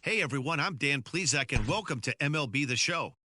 Hey everyone, I'm Dan Plezak and welcome to MLB The Show.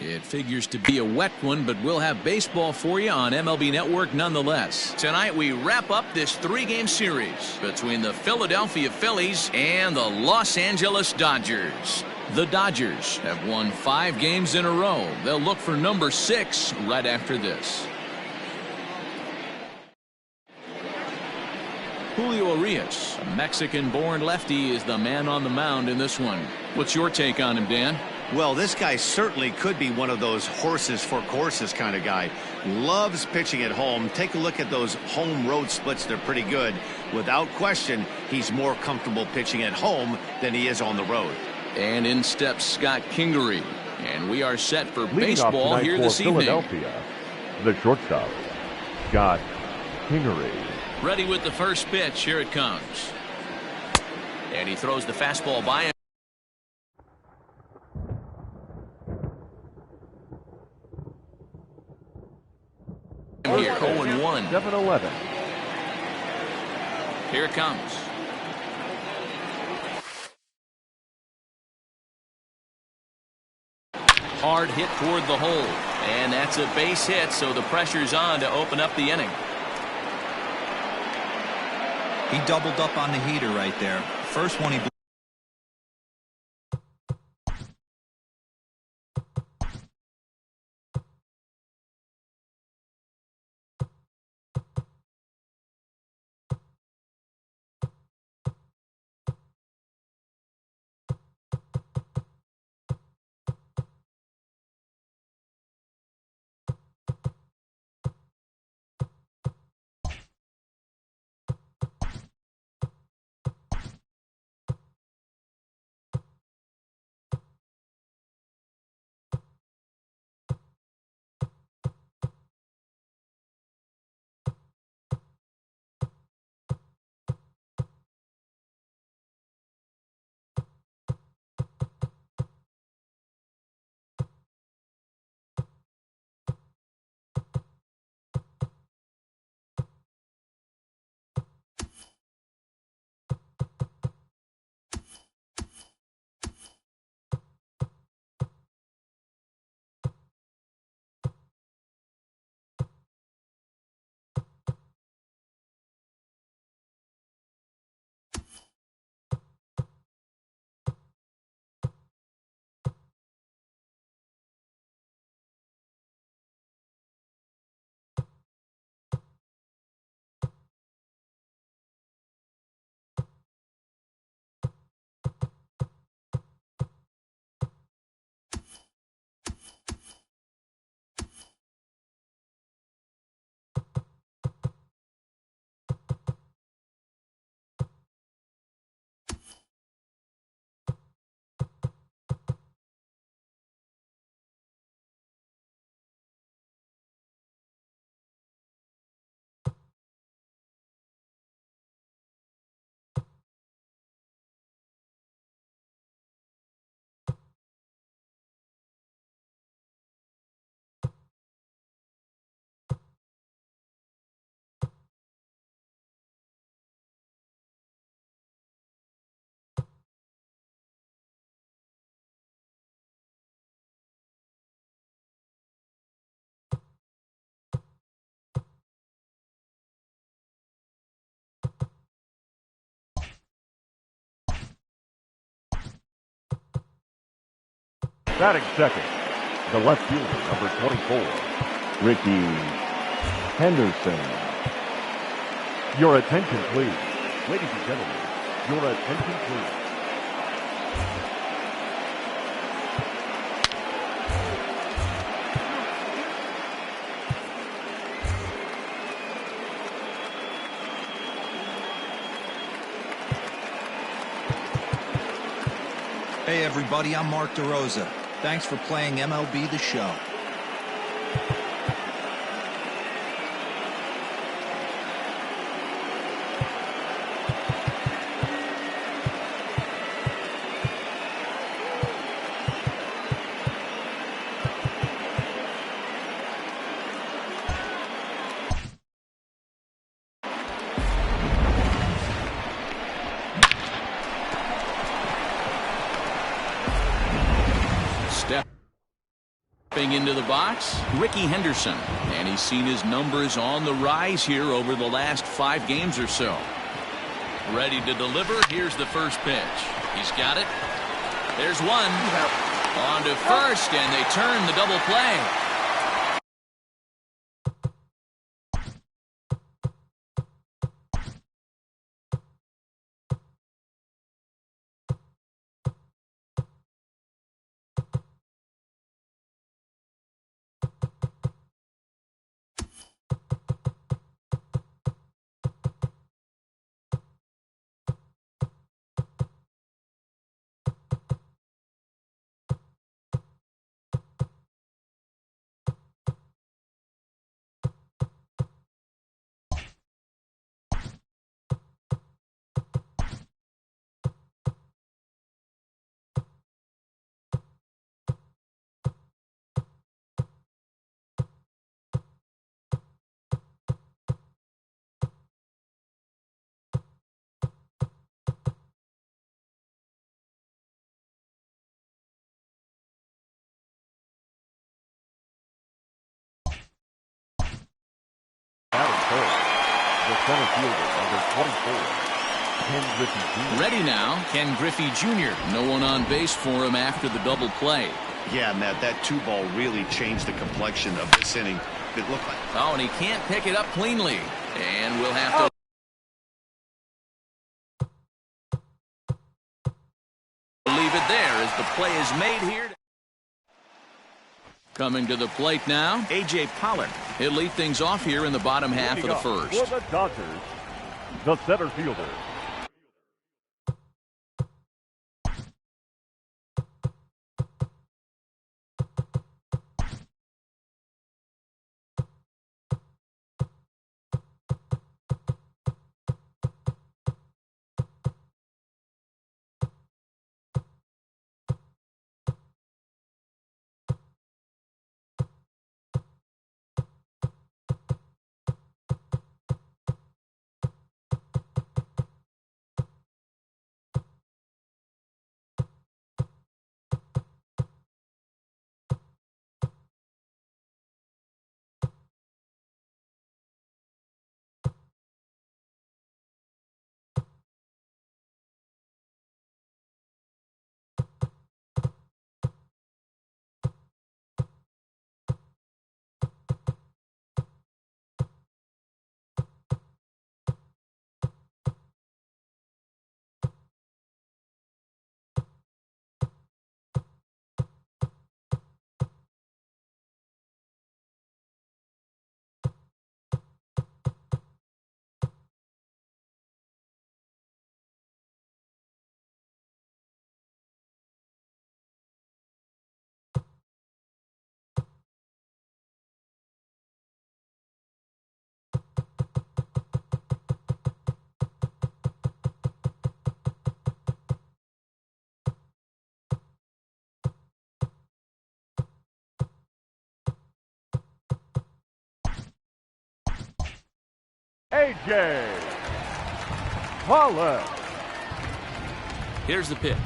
It figures to be a wet one, but we'll have baseball for you on MLB Network nonetheless. Tonight we wrap up this 3-game series between the Philadelphia Phillies and the Los Angeles Dodgers. The Dodgers have won 5 games in a row. They'll look for number 6 right after this. Julio Urias, a Mexican-born lefty, is the man on the mound in this one. What's your take on him, Dan? Well, this guy certainly could be one of those horses for courses kind of guy. Loves pitching at home. Take a look at those home road splits. They're pretty good. Without question, he's more comfortable pitching at home than he is on the road. And in steps Scott Kingery. And we are set for Leading baseball off here for this evening. Philadelphia, the shortstop, Scott Kingery. Ready with the first pitch. Here it comes. And he throws the fastball by him. Here, 0-1. 7-11. Here it comes. Hard hit toward the hole. And that's a base hit, so the pressure's on to open up the inning. He doubled up on the heater right there. First one he blew. Batting second, the left fielder, number 24, Ricky Henderson. Your attention, please. Ladies and gentlemen, your attention, please. Hey everybody, I'm Mark DeRosa. Thanks for playing MLB The Show. Into the box, Ricky Henderson. And he's seen his numbers on the rise here over the last 5 games or so. Ready to deliver. Here's the first pitch. He's got it. There's one. On to first, and they turn the double play. The center fielder, number 24, Ken Griffey Jr. Ready now, Ken Griffey Jr. No one on base for him after the double play. Yeah, Matt, that 2-ball really changed the complexion of this inning. It looked like... Oh, and he can't pick it up cleanly. And we'll have to leave it there as the play is made here. Coming to the plate now, A.J. Pollard. He'll lead things off here in the bottom half of the first. For the Dodgers, the center fielder, A.J. Pollard. Here's the pitch.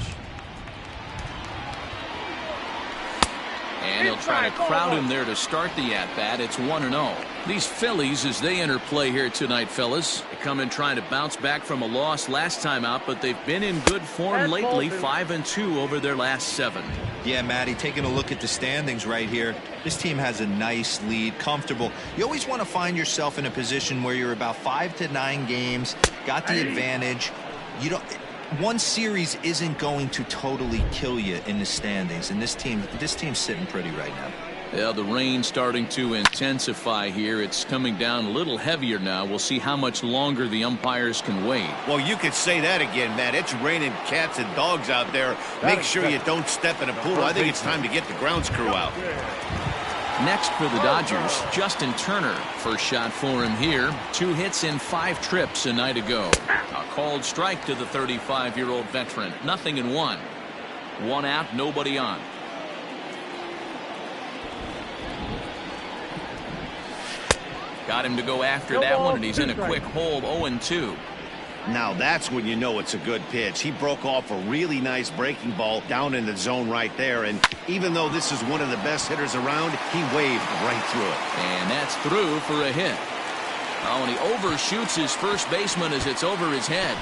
And he'll try to crowd him there to start the at-bat. It's 1-0. These Phillies, as they enter play here tonight, fellas, they come in trying to bounce back from a loss last time out, but they've been in good form lately, 5-2 over their last 7. Yeah, Matty, taking a look at the standings right here, this team has a nice lead, comfortable. You always want to find yourself in a position where you're about 5 to 9 games, got the advantage. You don't. One series isn't going to totally kill you in the standings, and this team's sitting pretty right now. Yeah, the rain starting to intensify here. It's coming down a little heavier now. We'll see how much longer the umpires can wait. Well, you could say that again, Matt. It's raining cats and dogs out there. Make sure you don't step in a pool. I think it's time to get the grounds crew out. Next for the Dodgers, Justin Turner. First shot for him here. 2 hits in 5 trips a night ago. A called strike to the 35-year-old veteran. 0-1. 1 out, nobody on. Got him to go after that one, and he's in a quick hole, 0-2. Now that's when you know it's a good pitch. He broke off a really nice breaking ball down in the zone right there. And even though this is one of the best hitters around, he waved right through it. And that's through for a hit. Oh, and he overshoots his first baseman as it's over his head.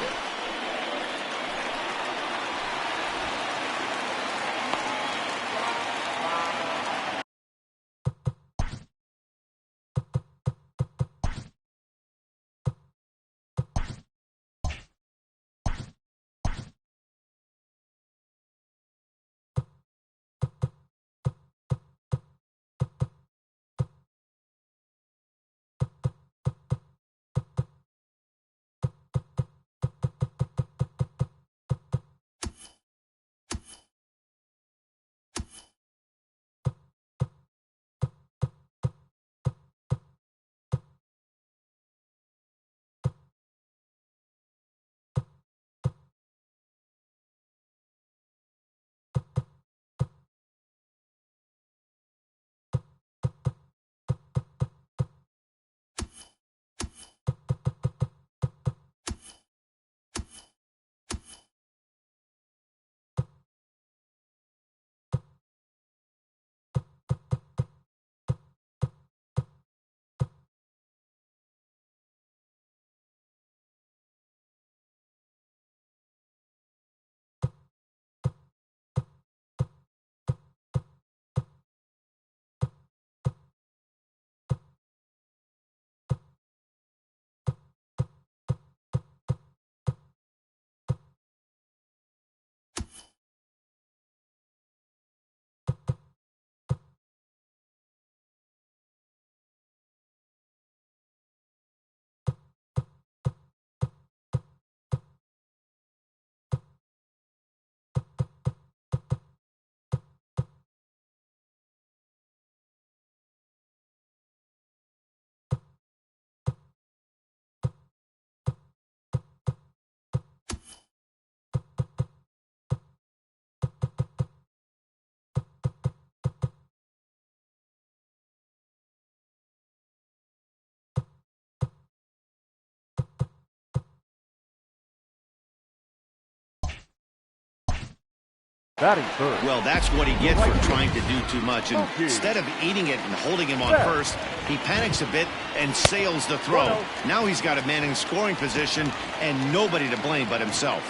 Batting third. Well, that's what he gets for trying to do too much. And instead of eating it and holding him on first, he panics a bit and sails the throw. Now he's got a man in scoring position and nobody to blame but himself.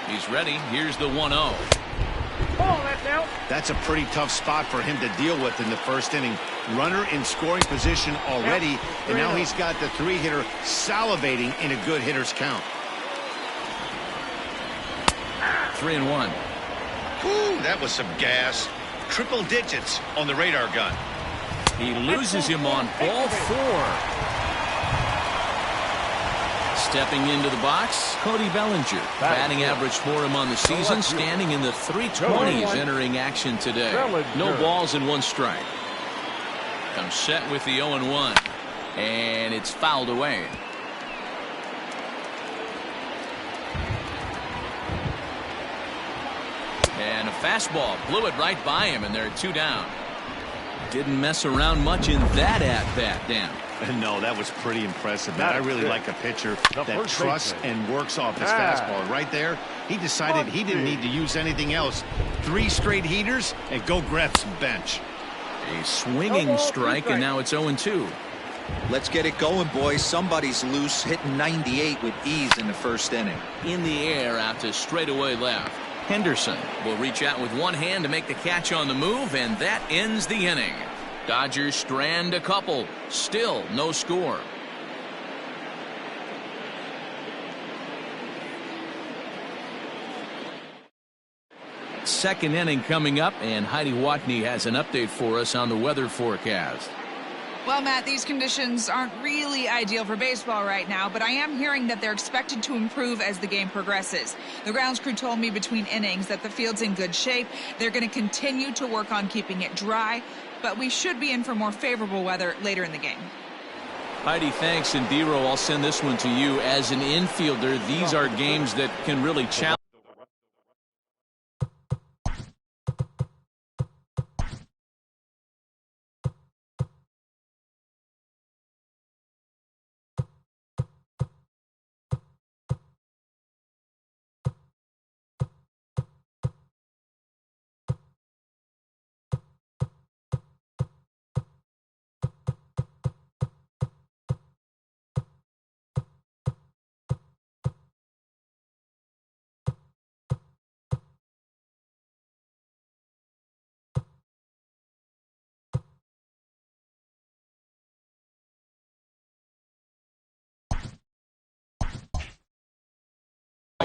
He's ready. Here's the 1-0. That's a pretty tough spot for him to deal with in the first inning. Runner in scoring position already, and now he's got the three-hitter salivating in a good hitter's count. 3-1. Ooh, that was some gas. Triple digits on the radar gun. He loses him on ball 4. Stepping into the box, Cody Bellinger. Batting average for him on the season, standing in the 320s entering action today. No balls and 1 strike. Comes set with the 0-1. And it's fouled away. And a fastball blew it right by him, and they're 2 down. Didn't mess around much in that at-bat, Dan. No, that was pretty impressive. Man, I really like a pitcher that trusts and works off his fastball. Right there, he decided he didn't need to use anything else. 3 straight heaters and go grab some bench. A swinging strike, and now it's 0-2. Let's get it going, boys. Somebody's loose, hitting 98 with ease in the first inning. In the air out to straightaway left. Henderson will reach out with one hand to make the catch on the move, and that ends the inning. Dodgers strand a couple. Still no score. Second inning coming up, and Heidi Watney has an update for us on the weather forecast. Well, Matt, these conditions aren't really ideal for baseball right now, but I am hearing that they're expected to improve as the game progresses. The grounds crew told me between innings that the field's in good shape. They're going to continue to work on keeping it dry, but we should be in for more favorable weather later in the game. Heidi, thanks. And Dero, I'll send this one to you. As an infielder, these are games that can really challenge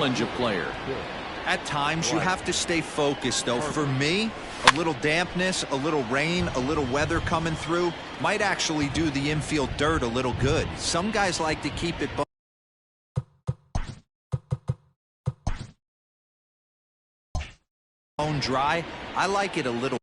challenge a player. At times, you have to stay focused, though. For me, a little dampness, a little rain, a little weather coming through might actually do the infield dirt a little good. Some guys like to keep it bone dry. I like it a little.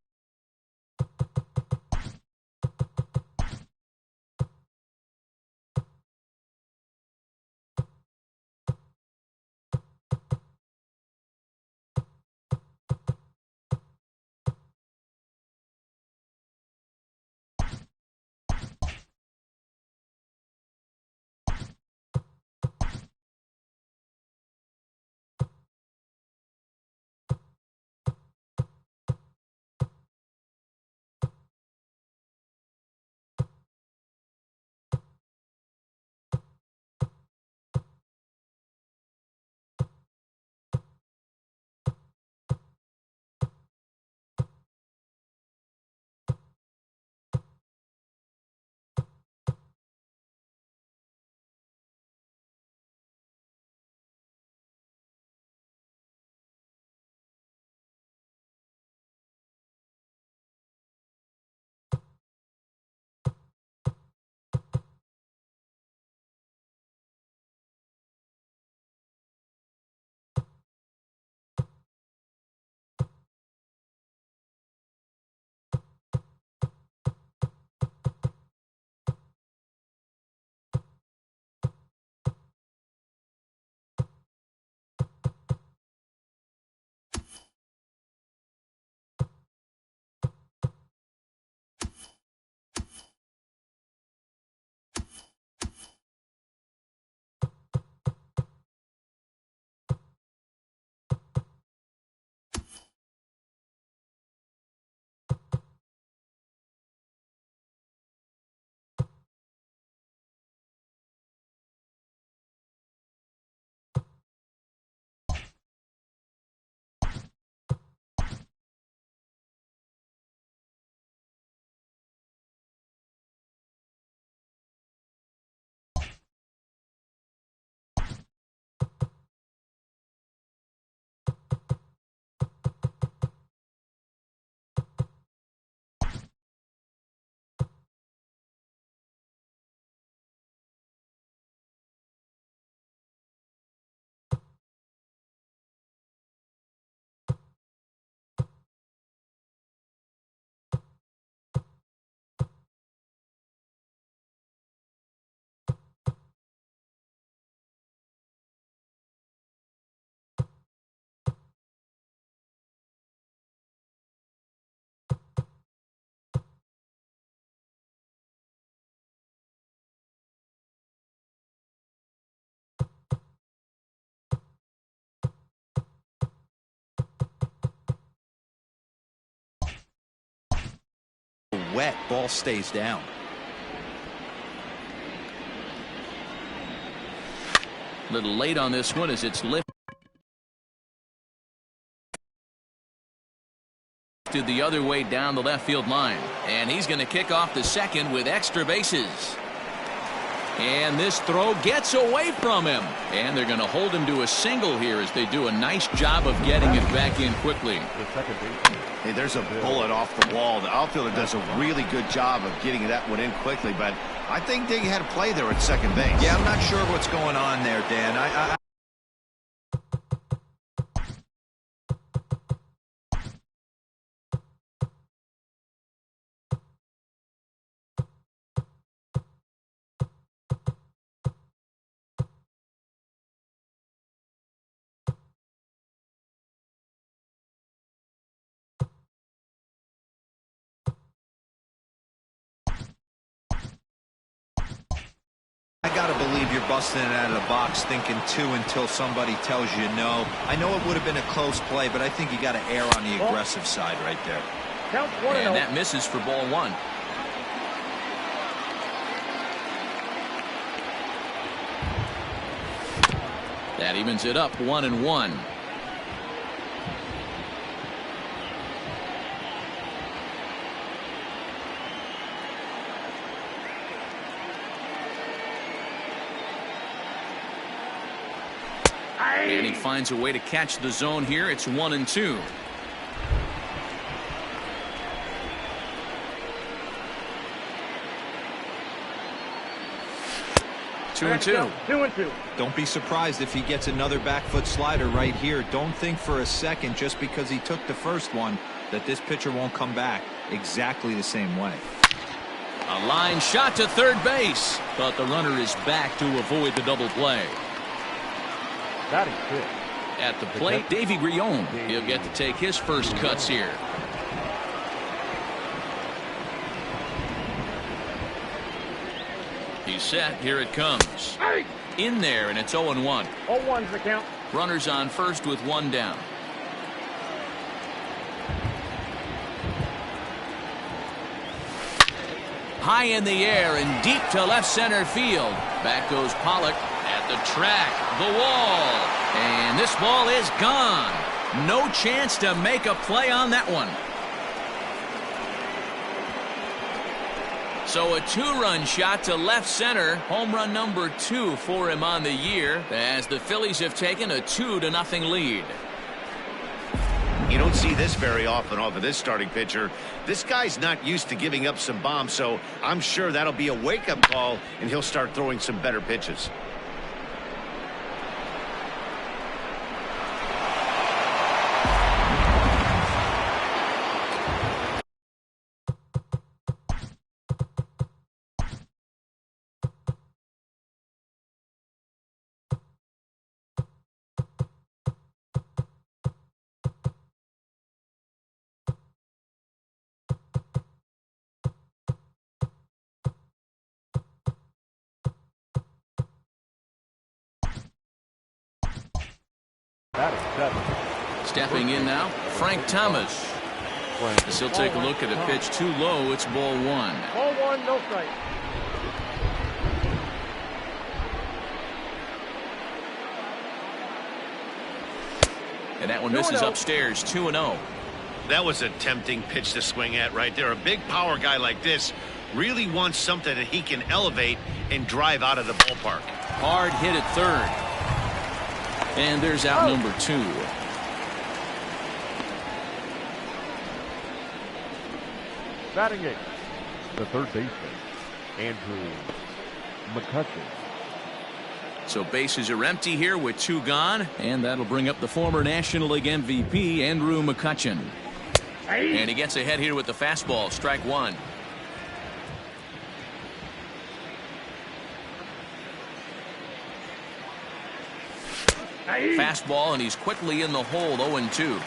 Wet, ball stays down. A little late on this one as it's lifted the other way down the left field line. And he's going to kick off the second with extra bases. And this throw gets away from him. And they're going to hold him to a single here as they do a nice job of getting it back in quickly. Hey, there's a bullet off the wall. The outfielder does a really good job of getting that one in quickly, but I think they had a play there at second base. Yeah, I'm not sure what's going on there, Dan. I gotta believe you're busting it out of the box thinking two until somebody tells you no. I know it would have been a close play, but I think you got to err on the aggressive side right there. And that misses for ball one. That evens it up 1-1. And he finds a way to catch the zone here. It's 1-2. Two and two. Don't be surprised if he gets another back foot slider right here. Don't think for a second, just because he took the first one, that this pitcher won't come back exactly the same way. A line shot to third base, but the runner is back to avoid the double play. Batting fifth. At the plate, Davy Grillon. He'll get to take his first cuts here. He's set. Here it comes. In there, and it's 0-1. 0-1's the count. Runners on first with one down. High in the air and deep to left center field. Back goes Pollock at the track, the wall, and this ball is gone. No chance to make a play on that one. So a two-run shot to left center. Home run number 2 for him on the year, as the Phillies have taken a 2-0 lead. You don't see this very often off of this starting pitcher. This guy's not used to giving up some bombs, so I'm sure that'll be a wake-up call, and he'll start throwing some better pitches. Stepping in now, Frank Thomas. As he'll take a look at a pitch too low. It's ball 1. Ball 1, no strike. And that one misses upstairs, 2-0. That was a tempting pitch to swing at right there. A big power guy like this really wants something that he can elevate and drive out of the ballpark. Hard hit at third. And there's out number 2. Batting 8. The third baseman, Andrew McCutcheon. So bases are empty here with 2 gone, and that'll bring up the former National League MVP, Andrew McCutcheon. And he gets ahead here with the fastball, strike 1. Fastball, and he's quickly in the hole, 0-2.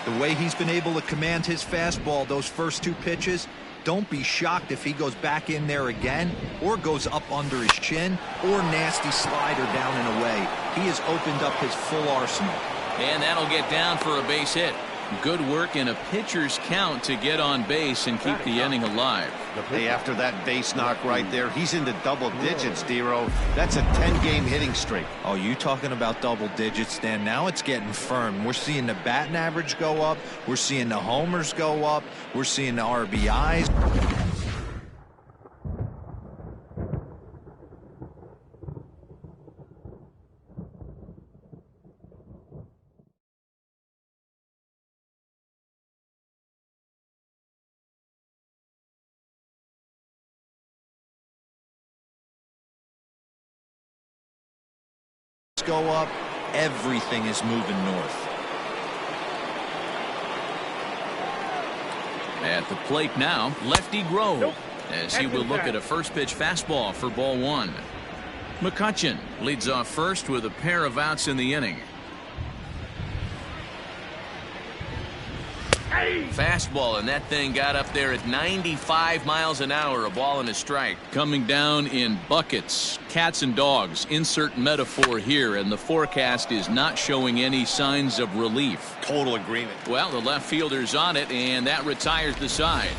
The way he's been able to command his fastball those first 2 pitches, don't be shocked if he goes back in there again, or goes up under his chin, or nasty slider down and away. He has opened up his full arsenal. And that'll get down for a base hit. Good work in a pitcher's count to get on base and keep the inning alive. Hey, after that base knock right there, he's into double digits, Dero. That's a 10-game hitting streak. Oh, you talking about double digits, Dan? Now it's getting firm. We're seeing the batting average go up. We're seeing the homers go up. We're seeing the RBIs. Go up, everything is moving north. At the plate now, lefty Grove, as he will look at a first pitch fastball for ball 1. McCutcheon leads off first with a pair of outs in the inning. Fastball, and that thing got up there at 95 miles an hour, a ball and a strike. Coming down in buckets, cats and dogs, insert metaphor here, and the forecast is not showing any signs of relief. Total agreement. Well, the left fielder's on it, and that retires the side.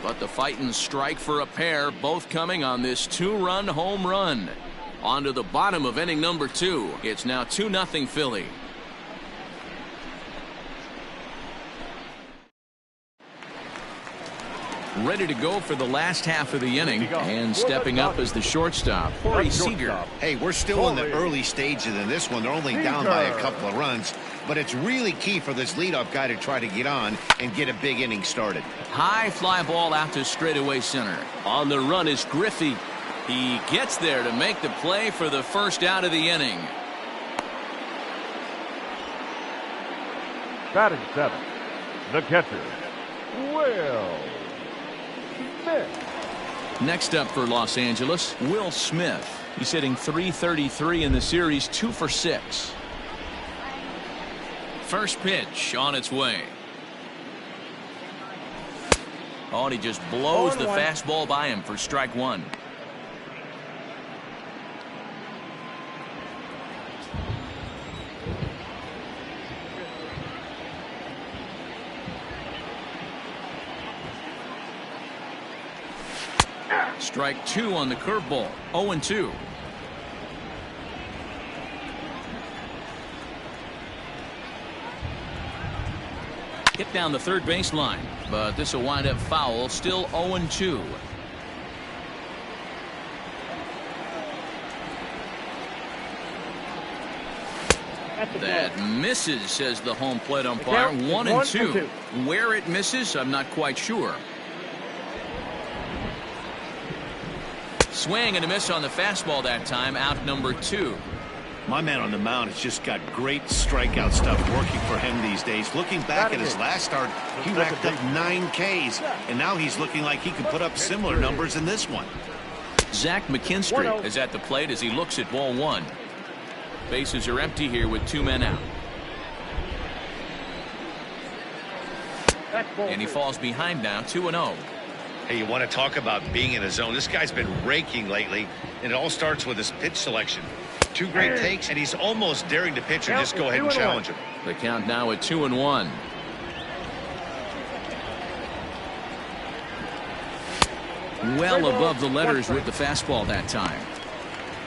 But the fighting strike for a pair, both coming on this 2-run home run. On to the bottom of inning number 2. It's now 2-0 Philly. ready to go for the last half of the inning. And stepping up as the shortstop, Corey Seager. Hey, we're still in the early stages in this one. They're only down by a couple of runs. But it's really key for this leadoff guy to try to get on and get a big inning started. High fly ball out to straightaway center. On the run is Griffey. He gets there to make the play for the first out of the inning. Batting seventh, the catcher, Will Smith. Next up for Los Angeles, Will Smith. He's hitting .333 in the series, 2 for 6. First pitch on its way. Oh, and he just blows the fastball by him for strike one. Strike two on the curveball. 0-2. Hit down the third baseline, but this will wind up foul. Still 0-2. That misses, says the home plate umpire. 1-2. Where it misses, I'm not quite sure. Swing and a miss on the fastball that time. Out number 2. My man on the mound has just got great strikeout stuff working for him these days. Looking back at his last start, he racked up 9 Ks, and now he's looking like he can put up similar numbers in this one. Zach McKinstry is at the plate as he looks at ball 1. Bases are empty here with 2 men out. And he falls behind now, 2-0. Hey, you want to talk about being in a zone? This guy's been raking lately, and it all starts with his pitch selection. 2 great takes, and he's almost daring the pitcher just go ahead and challenge him. The count now at 2-1. Well above the letters with the fastball that time.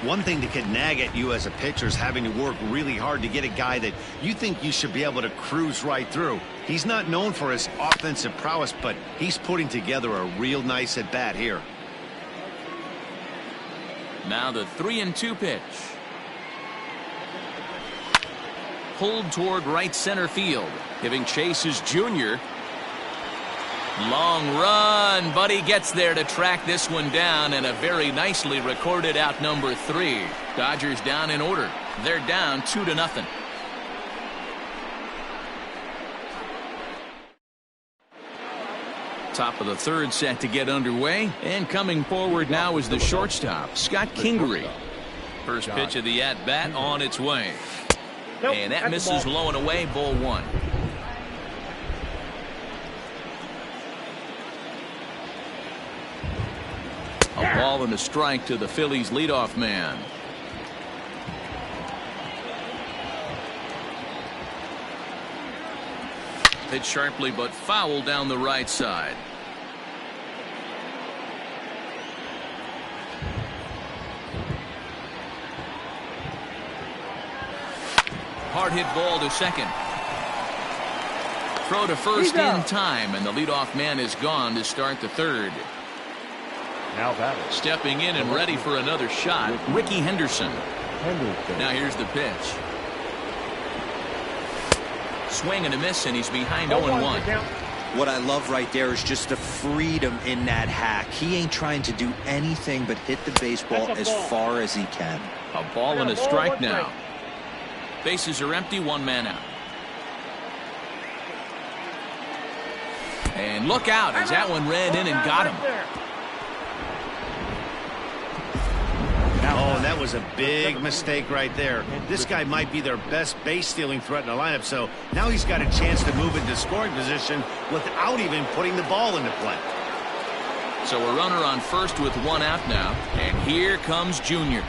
One thing that can nag at you as a pitcher is having to work really hard to get a guy that you think you should be able to cruise right through. He's not known for his offensive prowess, but he's putting together a real nice at bat here. Now the 3-2 pitch. Pulled toward right center field. Giving chase is Junior. Long run, but he gets there to track this one down, and a very nicely recorded out number 3. Dodgers down in order. They're down 2-0. Top of the third set to get underway, and coming forward now is the shortstop, Scott Kingery. First pitch of the at-bat on its way. And that misses low and away, ball 1. A ball and a strike to the Phillies leadoff man. Hit sharply but foul down the right side. Hard hit ball to second. Throw to first in time, and the leadoff man is gone to start the third. Now batting. Stepping in and ready for another shot, Ricky Henderson. Now here's the pitch. Swing and a miss, and he's behind 0-1. What I love right there is just the freedom in that hack. He ain't trying to do anything but hit the baseball as far as he can. A ball and a strike now. Bases are empty, 1 man out. And look out as that one ran in and got him. Oh, that was a big mistake right there. This guy might be their best base stealing threat in the lineup, so now he's got a chance to move into scoring position without even putting the ball into play. So a runner on first with 1 out now, and here comes Junior.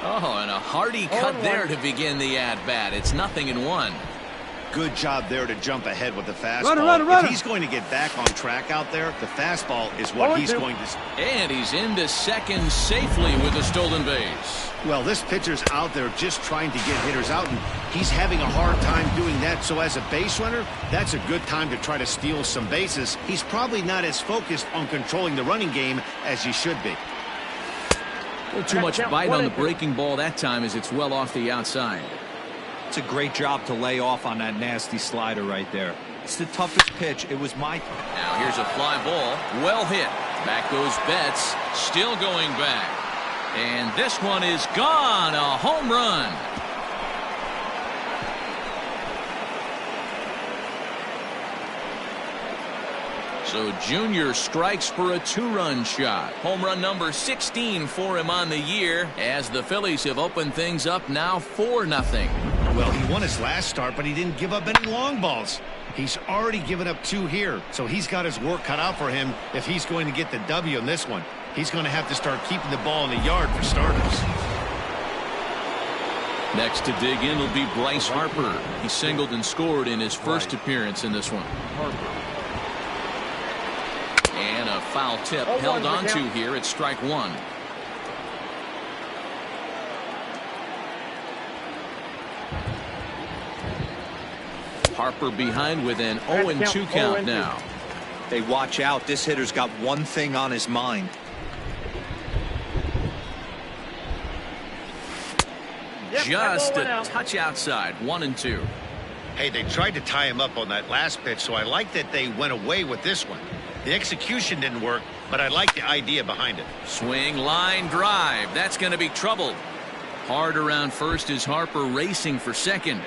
Oh, and a hearty cut there to begin the at-bat. It's 0-1. Good job there to jump ahead with the fastball. Runner. If he's going to get back on track out there, the fastball is what he's going to... And he's into second safely with a stolen base. Well, this pitcher's out there just trying to get hitters out, and he's having a hard time doing that. So as a base runner, that's a good time to try to steal some bases. He's probably not as focused on controlling the running game as he should be. A little too much bite on the breaking ball that time as it's well off the outside. It's a great job to lay off on that nasty slider right there. It's the toughest pitch. It was my... Now here's a fly ball. Well hit. Back goes Betts. Still going back. And this one is gone. A home run. So Junior strikes for a two-run shot. Home run number 16 for him on the year as the Phillies have opened things up now 4-0. Well, he won his last start, but he didn't give up any long balls. He's already given up 2 here, so he's got his work cut out for him if he's going to get the W in this one. He's going to have to start keeping the ball in the yard for starters. Next to dig in will be Bryce Harper. He singled and scored in his first appearance in this one. And a foul tip held on to here at strike 1. Harper behind with an 0-2 count now. Hey, watch out. This hitter's got one thing on his mind. Just a touch outside. 1-2. Hey, they tried to tie him up on that last pitch, so I like that they went away with this one. The execution didn't work, but I like the idea behind it. Swing, line, drive. That's going to be trouble. Hard around first is Harper racing for second.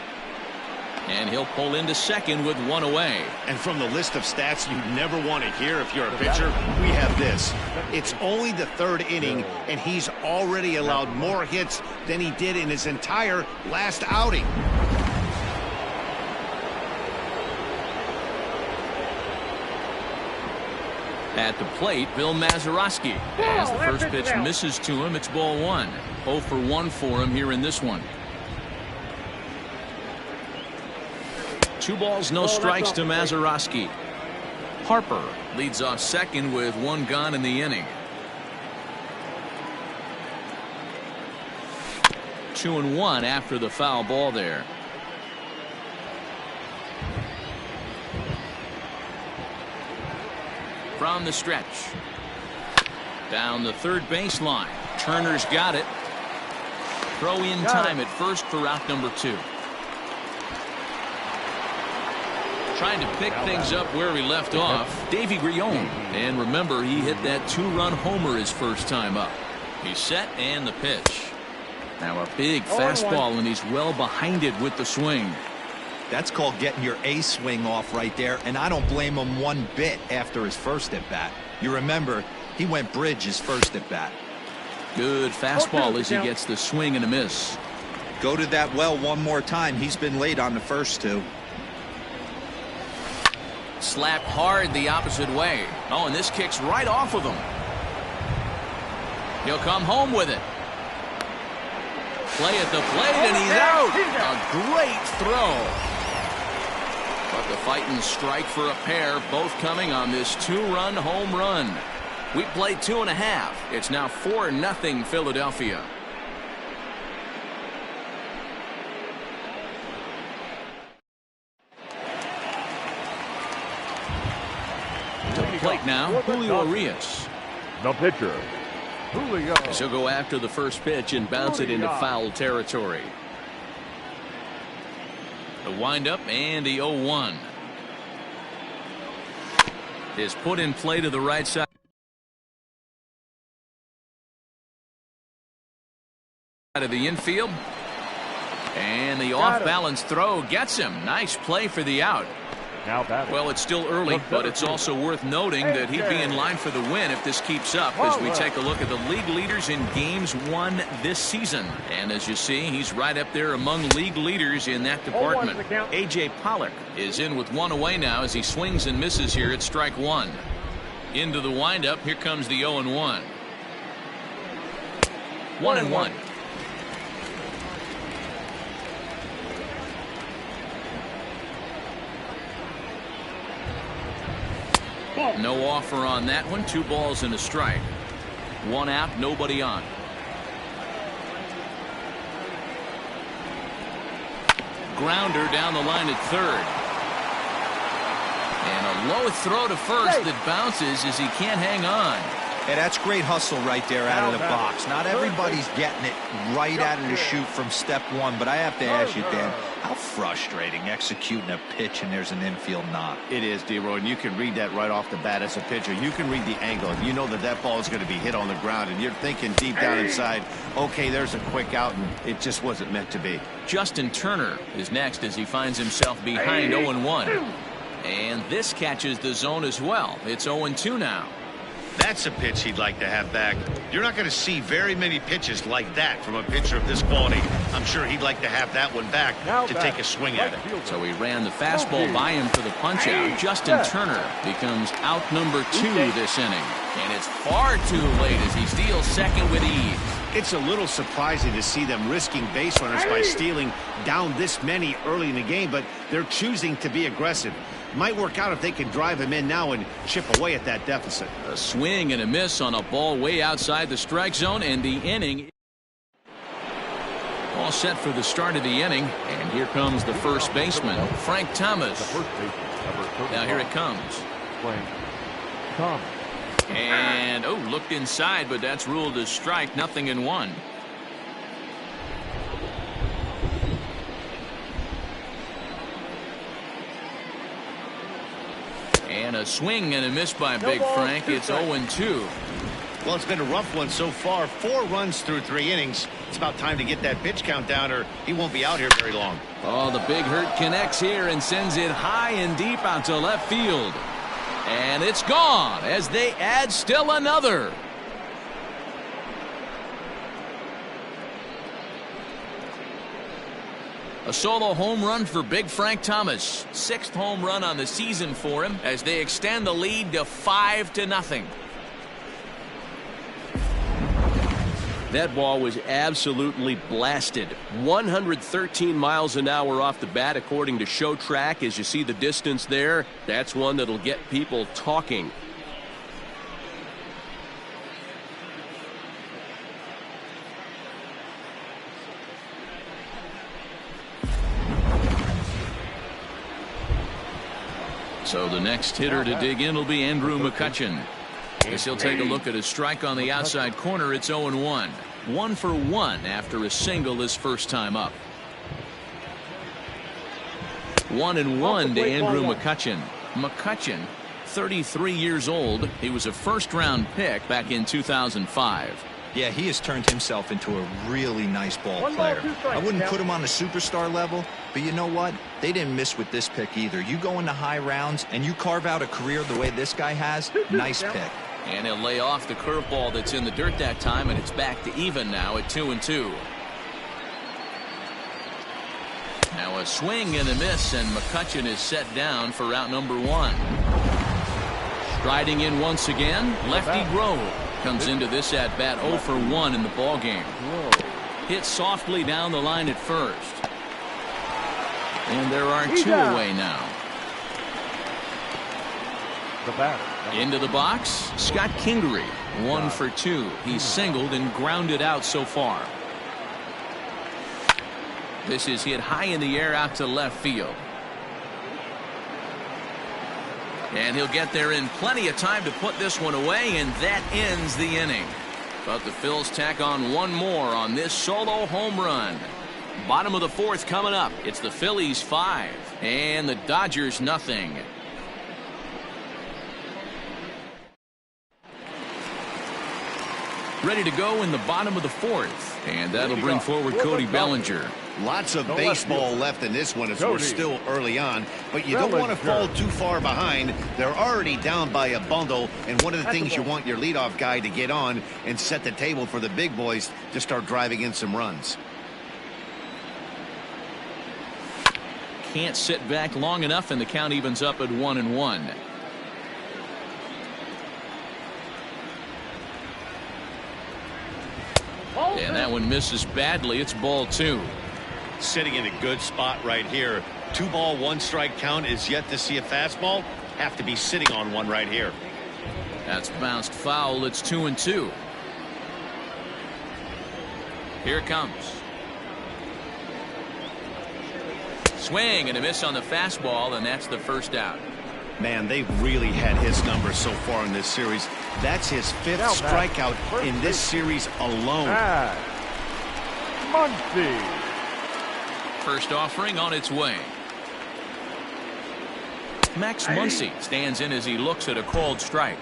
And he'll pull into second with 1 away. And from the list of stats you never want to hear if you're a pitcher, we have this. It's only the 3rd inning, and he's already allowed more hits than he did in his entire last outing. At the plate, Bill Mazeroski. As the first pitch misses to him, it's ball 1. 0 for 1 for him here in this one. 2 balls, no strikes to Mazeroski. Harper leads off second with 1 gone in the inning. 2-1 after the foul ball there. From the stretch. Down the third baseline. Turner's got it. Throw in time at first for out number 2. Trying to pick things up where he left off, Davy Grion. And remember, he hit that 2-run homer his first time up. He's set and the pitch. Now a big fastball, and he's well behind it with the swing. That's called getting your A swing off right there, and I don't blame him one bit after his first at bat. You remember, he went bridge his first at bat. Good fastball as he gets the swing and a miss. Go to that well one more time. He's been late on the first 2. Slapped hard the opposite way. Oh, and this kicks right off of him. He'll come home with it. Play at the plate, and he's out. A great throw. But the fighting strike for a pair, both coming on this 2-run home run. We played 2.5. It's now 4-0 Philadelphia. Plate now, Julio Urias. The pitcher, Julio. He'll go after the first pitch and bounce it into foul territory. The windup and the 0-1 is put in play to the right side of the infield. And the off-balance throw gets him. Nice play for the out. Well, it's still early, but it's also worth noting that he'd be in line for the win if this keeps up as we take a look at the league leaders in games won this season. And as you see, he's right up there among league leaders in that department. A.J. Pollock is in with 1 away now as he swings and misses here at strike 1. Into the windup, here comes the 0-1. 1-1. No offer on that one. 2 balls and a strike. 1 out, nobody on. Grounder down the line at third. And a low throw to first that bounces as he can't hang on. Hey, that's great hustle right there out of the box. Not everybody's getting it right out of the chute from step one, but I have to ask you, Dan, how frustrating executing a pitch and there's an infield knock. It is, D-Roy, and you can read that right off the bat as a pitcher. You can read the angle. You know that ball is going to be hit on the ground, and you're thinking deep down inside, okay, there's a quick out, and it just wasn't meant to be. Justin Turner is next as he finds himself behind 0-1. And this catches the zone as well. It's 0-2 now. That's a pitch he'd like to have back. You're not going to see very many pitches like that from a pitcher of this quality. I'm sure he'd like to have that one back to take a swing at it. So he ran the fastball by him for the punch out. Justin Turner becomes out number 2 this inning. And it's far too late as he steals second with ease. It's a little surprising to see them risking base runners by stealing down this many early in the game, but they're choosing to be aggressive. Might work out if they can drive him in now and chip away at that deficit. A swing and a miss on a ball way outside the strike zone, and the inning all set for the start of the inning. And here comes the first baseman, Frank Thomas. Now here it comes. And looked inside, but that's ruled as strike. 0-1. And a swing and a miss by Big Frank. It's 0-2. Well, it's been a rough one so far. 4 runs through 3 innings. It's about time to get that pitch count down, or he won't be out here very long. Oh, the big hurt connects here and sends it high and deep out to left field. And it's gone as they add still another. A solo home run for Big Frank Thomas. 6th home run on the season for him as they extend the lead to 5-0. That ball was absolutely blasted. 113 miles an hour off the bat according to Show Track. As you see the distance there, that's one that'll get people talking. So the next hitter to dig in will be Andrew McCutchen. As he'll take a look at a strike on the outside corner. It's 0-1. 1 for 1 after a single his first time up. 1-1 to Andrew McCutchen. McCutchen, 33 years old. He was a first-round pick back in 2005. Yeah, he has turned himself into a really nice ball player. I wouldn't put him on the superstar level, but you know what? They didn't miss with this pick either. You go into high rounds and you carve out a career the way this guy has, nice pick. And he'll lay off the curveball that's in the dirt that time, and it's back to even now at 2-2. Now a swing and a miss, and McCutchen is set down for out number 1. Striding in once again, lefty Grove comes into this at bat 0 for 1 in the ball game. Hit softly down the line at first. And there are 2 away now. The batter. Into the box, Scott Kingery, 1 for 2. He's singled and grounded out so far. This is hit high in the air out to left field. And he'll get there in plenty of time to put this one away, and that ends the inning. But the Phils tack on 1 more on this solo home run. Bottom of the 4th coming up. It's the Phillies 5 and the Dodgers 0. Ready to go in the bottom of the 4th, and that'll bring forward Cody Bellinger. Lots of baseball left in this one as we're still early on, but you don't want to fall too far behind. They're already down by a bundle, and one of the things you want your leadoff guy to get on and set the table for the big boys to start driving in some runs. Can't sit back long enough, and the count evens up at 1-1. And that one misses badly. It's ball 2. Sitting in a good spot right here. 2 ball, 1 strike count is yet to see a fastball. have to be sitting on one right here. That's bounced foul. It's 2-2. Here it comes. Swing and a miss on the fastball, and that's the first out. Man, they've really had his number so far in this series. That's his 5th strikeout in this series alone. Muncy. First offering on its way. Max Muncy stands in as he looks at a called strike.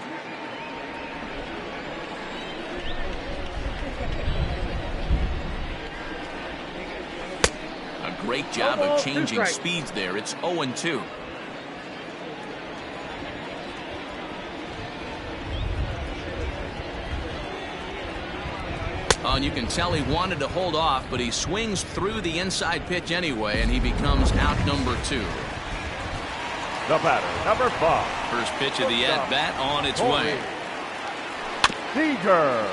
A great job of changing speeds there. It's 0-2. Oh, and you can tell he wanted to hold off, but he swings through the inside pitch anyway, and he becomes out number 2. The batter, number 5. First pitch of the at-bat on its way. Seager.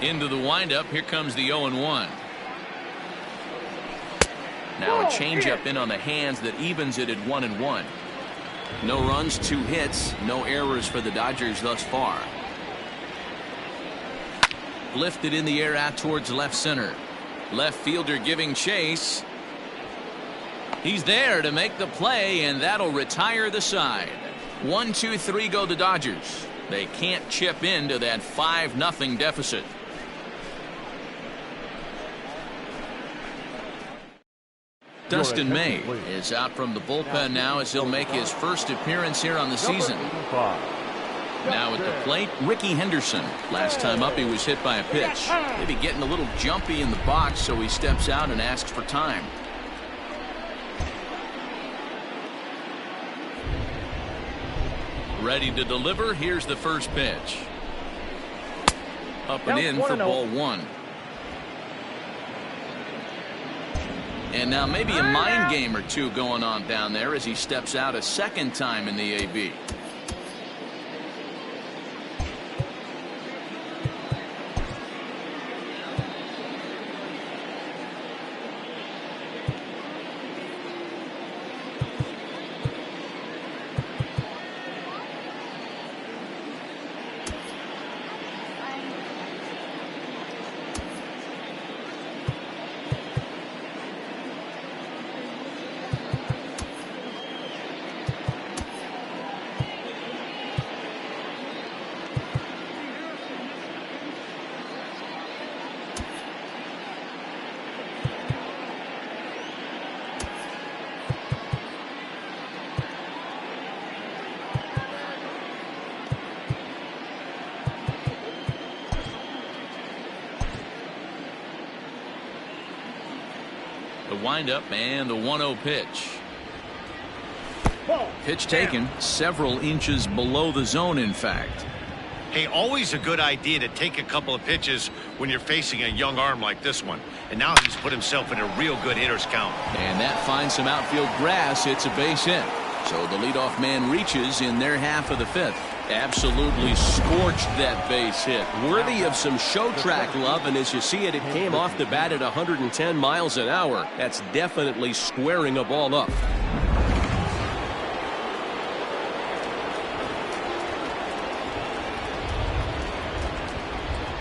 Into the windup. Here comes the 0-1. Now a changeup in on the hands that evens it at 1-1. No runs, 2 hits, no errors for the Dodgers thus far. Lifted in the air out towards left center. Left fielder giving chase. He's there to make the play, and that'll retire the side. 1-2-3 go the Dodgers. They can't chip into that 5-0 deficit. Dustin May is out from the bullpen now as he'll make his first appearance here on the season. Now at the plate, Ricky Henderson. Last time up he was hit by a pitch. Maybe getting a little jumpy in the box, so he steps out and asks for time. Ready to deliver. Here's the first pitch. Up and in for ball 1. And now maybe a mind game or two going on down there as he steps out a second time in the AB. The windup and the 1-0 pitch. Pitch taken several inches below the zone, in fact. Hey, always a good idea to take a couple of pitches when you're facing a young arm like this one. And now he's put himself in a real good hitter's count. And that finds some outfield grass. It's a base hit. So the leadoff man reaches in their half of the 5th. Absolutely scorched that base hit. Worthy of some show track love, and as you see it, it came off the bat at 110 miles an hour. That's definitely squaring a ball up.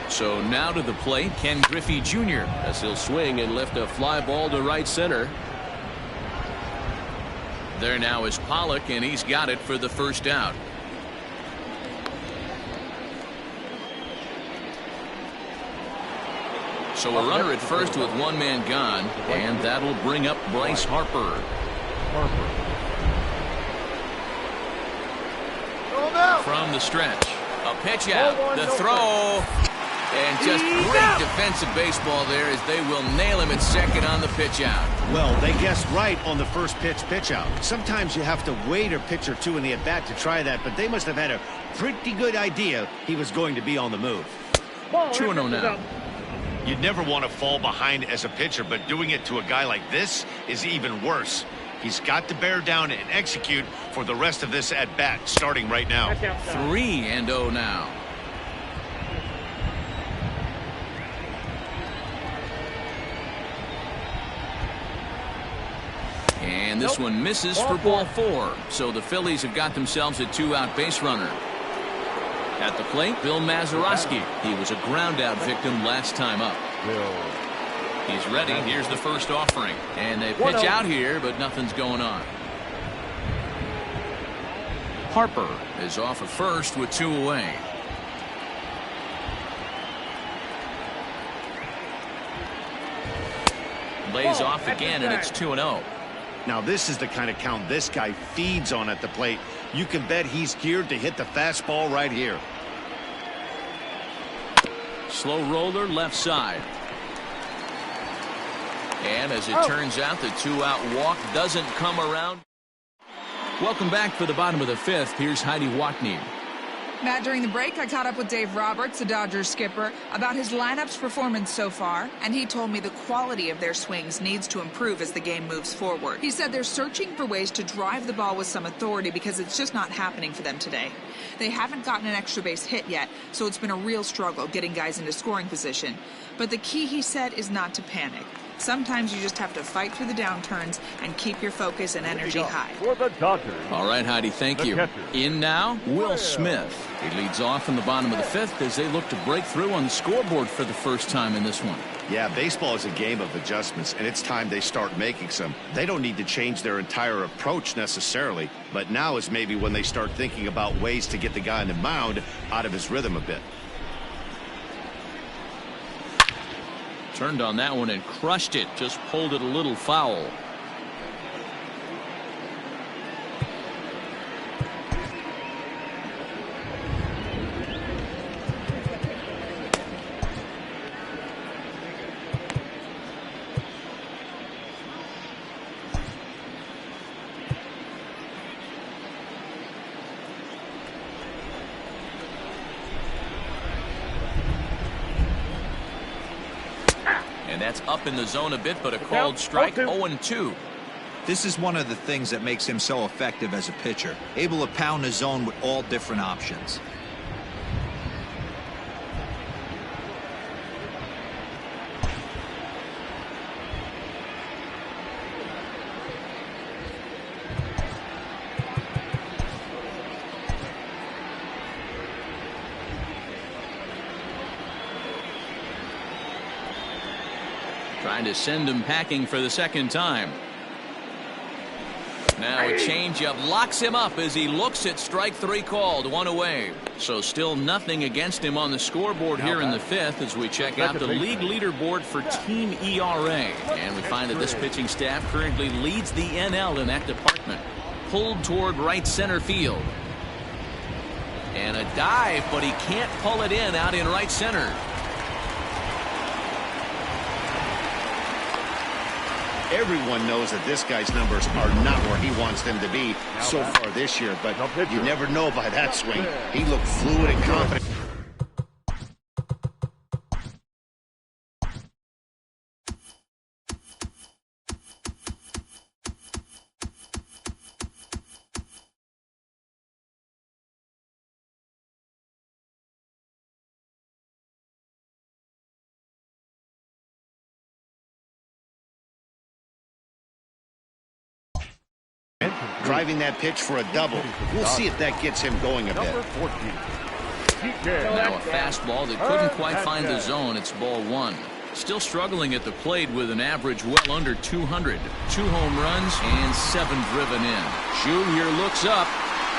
So now to the plate, Ken Griffey Jr. as he'll swing and lift a fly ball to right center. There now is Pollock, and he's got it for the first out. So a runner at first with one man gone, and that'll bring up Bryce Harper. From the stretch, a pitch out, the throw, and just great defensive baseball there as they will nail him at second on the pitch out. Well, they guessed right on the first pitch out. Sometimes you have to wait a pitch or two in the at-bat to try that, but they must have had a pretty good idea he was going to be on the move. 2-0 now. You'd never want to fall behind as a pitcher, but doing it to a guy like this is even worse. He's got to bear down and execute for the rest of this at-bat, starting right now. 3-0 now. And this one misses for ball 4. So the Phillies have got themselves a 2-out base runner. At the plate, Bill Mazeroski. He was a ground-out victim last time up. He's ready. Here's the first offering. And they pitch out here, but nothing's going on. Harper is off at first with 2 away. Lays off again, and it's 2-0. Now this is the kind of count this guy feeds on at the plate. You can bet he's geared to hit the fastball right here. Slow roller left side. And as it turns out, the 2-out walk doesn't come around. Welcome back for the bottom of the 5th. Here's Heidi Watney. Matt, during the break, I caught up with Dave Roberts, the Dodgers skipper, about his lineup's performance so far, and he told me the quality of their swings needs to improve as the game moves forward. He said they're searching for ways to drive the ball with some authority because it's just not happening for them today. They haven't gotten an extra base hit yet, so it's been a real struggle getting guys into scoring position. But the key, he said, is not to panic. Sometimes you just have to fight through the downturns and keep your focus and energy high. For the Dodgers. All right, Heidi, thank you. In now, Will Smith. He leads off in the bottom of the 5th as they look to break through on the scoreboard for the first time in this one. Yeah, baseball is a game of adjustments, and it's time they start making some. They don't need to change their entire approach necessarily, but now is maybe when they start thinking about ways to get the guy on the mound out of his rhythm a bit. Turned on that one and crushed it. Just pulled it a little foul. And that's up in the zone a bit, but a called strike. 0-2. This is one of the things that makes him so effective as a pitcher, able to pound the zone with all different options. Trying to send him packing for the second time. Now a changeup locks him up as he looks at strike 3 called. 1 away. So still nothing against him on the scoreboard here in the 5th as we check out the league leaderboard for team ERA. And we find that this pitching staff currently leads the NL in that department. Pulled toward right center field. And a dive, but he can't pull it in out in right center. Everyone knows that this guy's numbers are not where he wants them to be so far this year, but you never know by that swing. He looked fluid and confident. Driving that pitch for a double. We'll see if that gets him going a bit. Now a fastball that couldn't quite find the zone. It's ball 1. Still struggling at the plate with an average well under 200. 2 home runs and 7 driven in. Junior looks up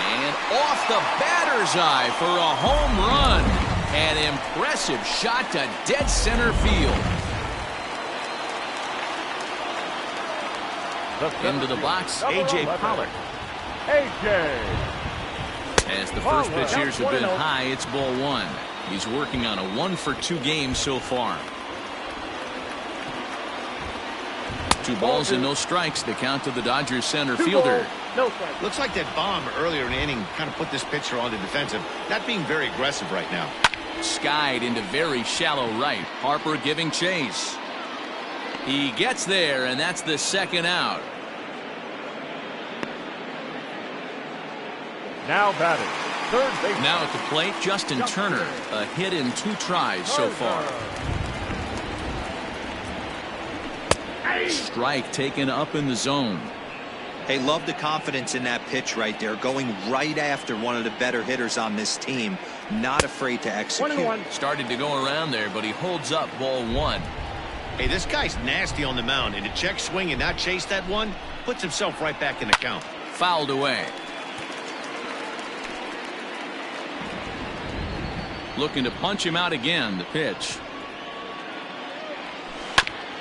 and off the batter's eye for a home run. An impressive shot to dead center field. Into the box, A.J. Pollock. As the first pitch here's a bit high, it's ball 1. He's working on a 1-for-2 game so far. 2 balls and no strikes. The count to the Dodgers center fielder. Looks like that bomb earlier in the inning kind of put this pitcher on the defensive. Not being very aggressive right now. Skied into very shallow right. Harper giving chase. He gets there, and that's the 2nd out. Now batting, third base. Now at the plate, Justin Turner. A hit in 2 tries so far. Strike taken up in the zone. Hey, love the confidence in that pitch right there, going right after one of the better hitters on this team. Not afraid to execute. Started to go around there, but he holds up ball 1. Hey, this guy's nasty on the mound, and to check swing and not chase that one puts himself right back in the count. Fouled away. Looking to punch him out again. The pitch.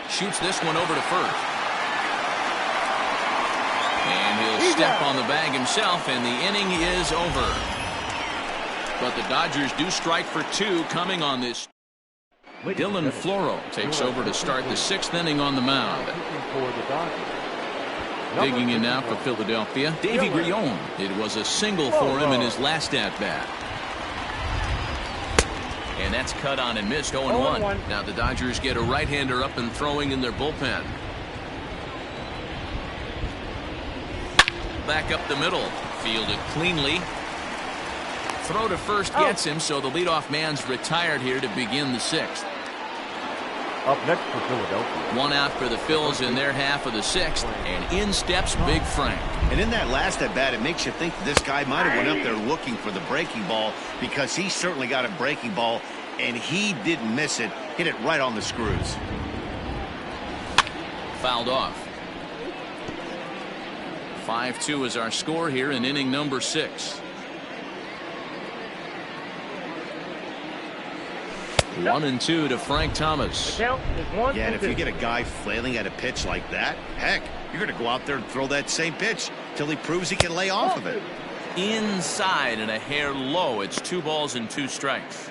Shoots this one over to first. And he'll step on the bag himself, and the inning is over. But the Dodgers do strike for 2 coming on this. Dylan Floro takes over to start the 6th inning on the mound. Digging in now for Philadelphia, Davy Grion. It was a single for him in his last at-bat. And that's cut on and missed. 0-1. Now the Dodgers get a right-hander up and throwing in their bullpen. Back up the middle. Fielded cleanly. Throw to first gets him, so the leadoff man's retired here to begin the 6th. Up next for Philadelphia. 1 out for the Phils in their half of the 6th, and in steps Big Frank. And in that last at bat, it makes you think this guy might have went up there looking for the breaking ball, because he certainly got a breaking ball, and he didn't miss it. Hit it right on the screws. Fouled off. 5-2 is our score here in inning number 6. 1-2 to Frank Thomas. Yeah, and if you get a guy flailing at a pitch like that, heck, you're going to go out there and throw that same pitch till he proves he can lay off of it. Inside and a hair low. It's 2 balls and 2 strikes.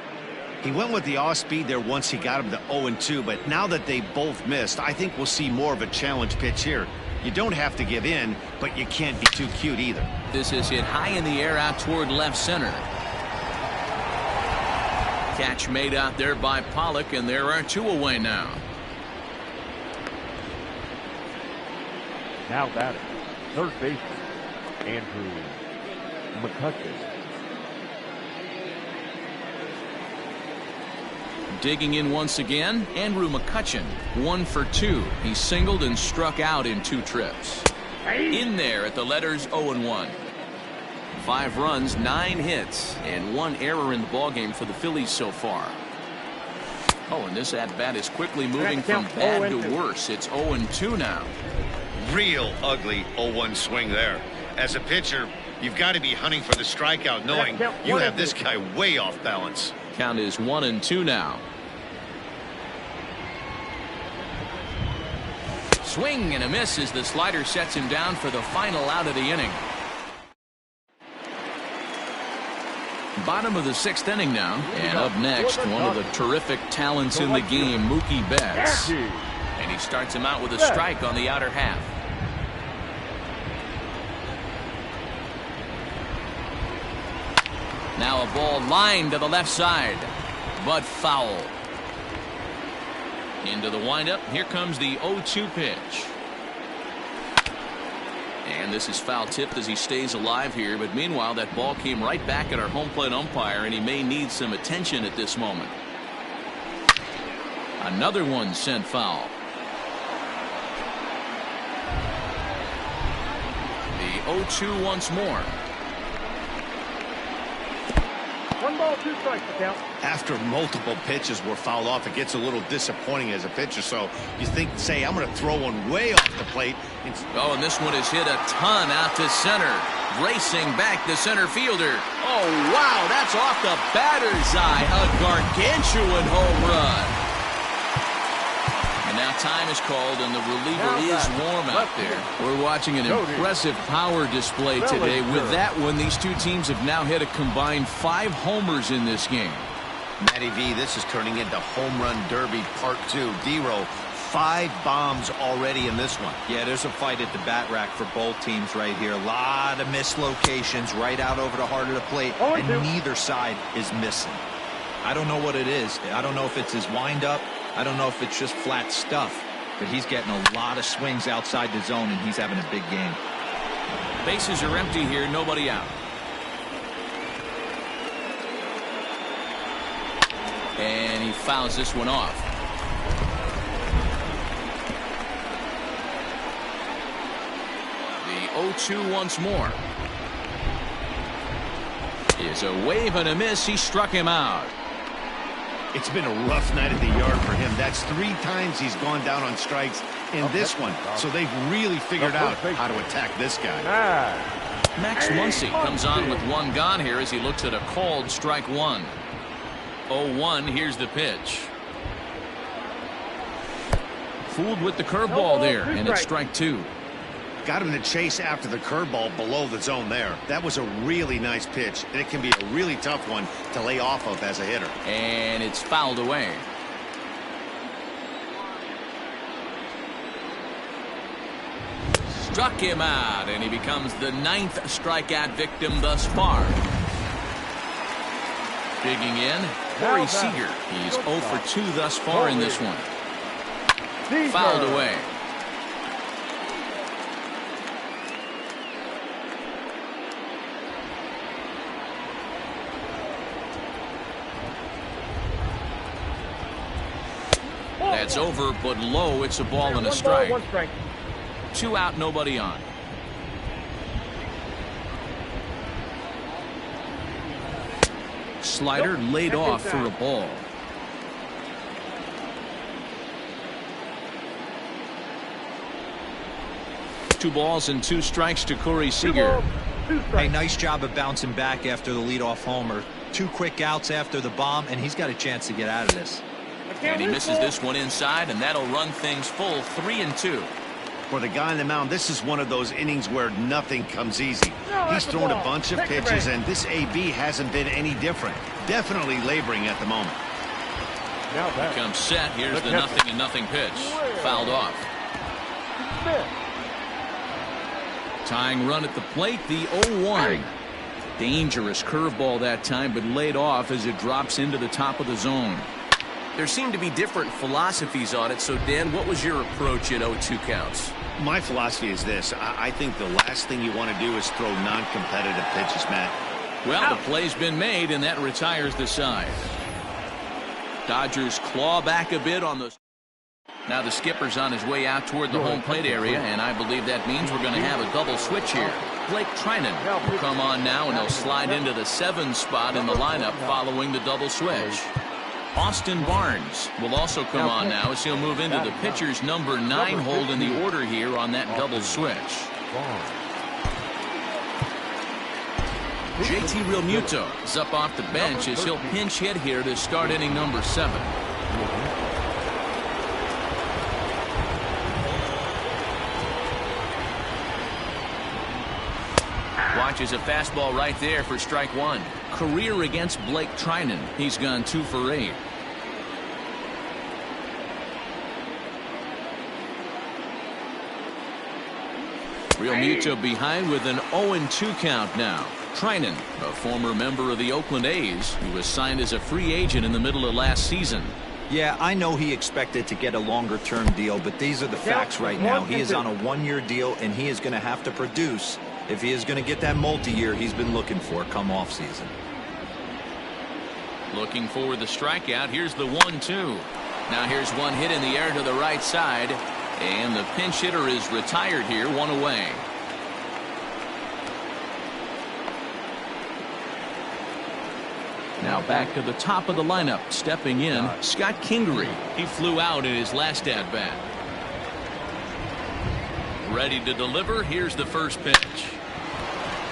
He went with the off speed there once he got him to 0-2, but now that they both missed, I think we'll see more of a challenge pitch here. You don't have to give in, but you can't be too cute either. This is hit high in the air out toward left center. Catch made out there by Pollock, and there are 2 away now. Now batting, third baseman, Andrew McCutcheon. Digging in once again, Andrew McCutcheon, 1 for 2. He singled and struck out in 2 trips. In there at the letters 0-1. 5 runs, 9 hits, and 1 error in the ballgame for the Phillies so far. Oh, and this at-bat is quickly moving from bad to worse. It's 0-2 now. Real ugly 0-1 swing there. As a pitcher, you've got to be hunting for the strikeout, knowing you have this guy way off balance. Count is 1-2 now. Swing and a miss as the slider sets him down for the final out of the inning. Bottom of the 6th inning now, and up next, one of the terrific talents in the game, Mookie Betts. And he starts him out with a strike on the outer half. Now a ball lined to the left side, but foul. Into the windup. Here comes the 0-2 pitch. And this is foul tipped as he stays alive here. But meanwhile, that ball came right back at our home plate umpire, and he may need some attention at this moment. Another one sent foul. The 0-2 once more. 1 ball, 2 strikes to count. After multiple pitches were fouled off, it gets a little disappointing as a pitcher. So you think, say, I'm going to throw one way off the plate. Oh, and this one is hit a ton out to center. Racing back the center fielder. Oh, wow, that's off the batter's eye. A gargantuan home run. And now time is called, and the reliever is warm out there. We're watching an impressive power display today. With that one, these 2 teams have now hit a combined 5 homers in this game. Matty V, this is turning into home run derby part 2. D-Row, 5 bombs already in this one. Yeah, there's a fight at the bat rack for both teams right here. A lot of missed locations right out over the heart of the plate, and neither side is missing. I don't know what it is. I don't know if it's his windup. I don't know if it's just flat stuff, but he's getting a lot of swings outside the zone, and he's having a big game. Bases are empty here, nobody out. And he fouls this one off. The 0-2 once more. Is a wave and a miss. He struck him out. It's been a rough night at the yard for him. That's 3 times he's gone down on strikes in this one. So they've really figured out how to attack this guy. Max Muncy comes on with 1 gone here as he looks at a called strike 1. 0-1. Here's the pitch. Fooled with the curveball there, and it's strike 2. Got him to chase after the curveball below the zone there. That was a really nice pitch, and it can be a really tough one to lay off of as a hitter. And it's fouled away. Struck him out, and he becomes the 9th strikeout victim thus far. Digging in, Corey Seager. He's 0 for 2 thus far in this one. Fouled away. That's over, but low. It's a ball and a strike. 2 out, nobody on. Slider laid off for a ball. Two balls and 2 strikes to Corey Seager. Hey, nice job of bouncing back after the leadoff homer. 2 quick outs after the bomb, and he's got a chance to get out of this. And he misses this one inside, and that'll run things full 3-2. For the guy on the mound, this is one of those innings where nothing comes easy. He's thrown a bunch of pitches, and this AB hasn't been any different. Definitely laboring at the moment. He comes set. Here's the 0-0 pitch. Fouled off. Tying run at the plate, the 0-1. Dangerous curveball that time, but laid off as it drops into the top of the zone. There seem to be different philosophies on it. So, Dan, what was your approach at 0-2 counts? My philosophy is this. I think the last thing you want to do is throw non-competitive pitches, Matt. Well, the play's been made, and that retires the side. Dodgers claw back a bit on the... Now the skipper's on his way out toward the home plate area, and I believe that means we're going to have a double switch here. Blake Trinan will come on now, and he'll slide into the 7 spot in the lineup following the double switch. Austin Barnes will also come on now as he'll move into the pitcher's number 9 hold in the order here on that double switch. JT Realmuto is up off the bench as he'll pinch hit here to start inning number 7. Watches a fastball right there for strike 1. Career against Blake Trinan. He's gone 2 for 8. Realmuto behind with an 0-2 count now. Trinan, a former member of the Oakland A's, who was signed as a free agent in the middle of last season. Yeah, I know he expected to get a longer-term deal, but these are the facts right now. He is on a 1-year deal, and he is going to have to produce if he is going to get that multi-year he's been looking for come off-season. Looking for the strikeout. Here's the 1-2. Now here's one hit in the air to the right side, and the pinch hitter is retired here, 1 away. Now back to the top of the lineup, stepping in, Scott Kingery. He flew out in his last at-bat. Ready to deliver. Here's the first pitch.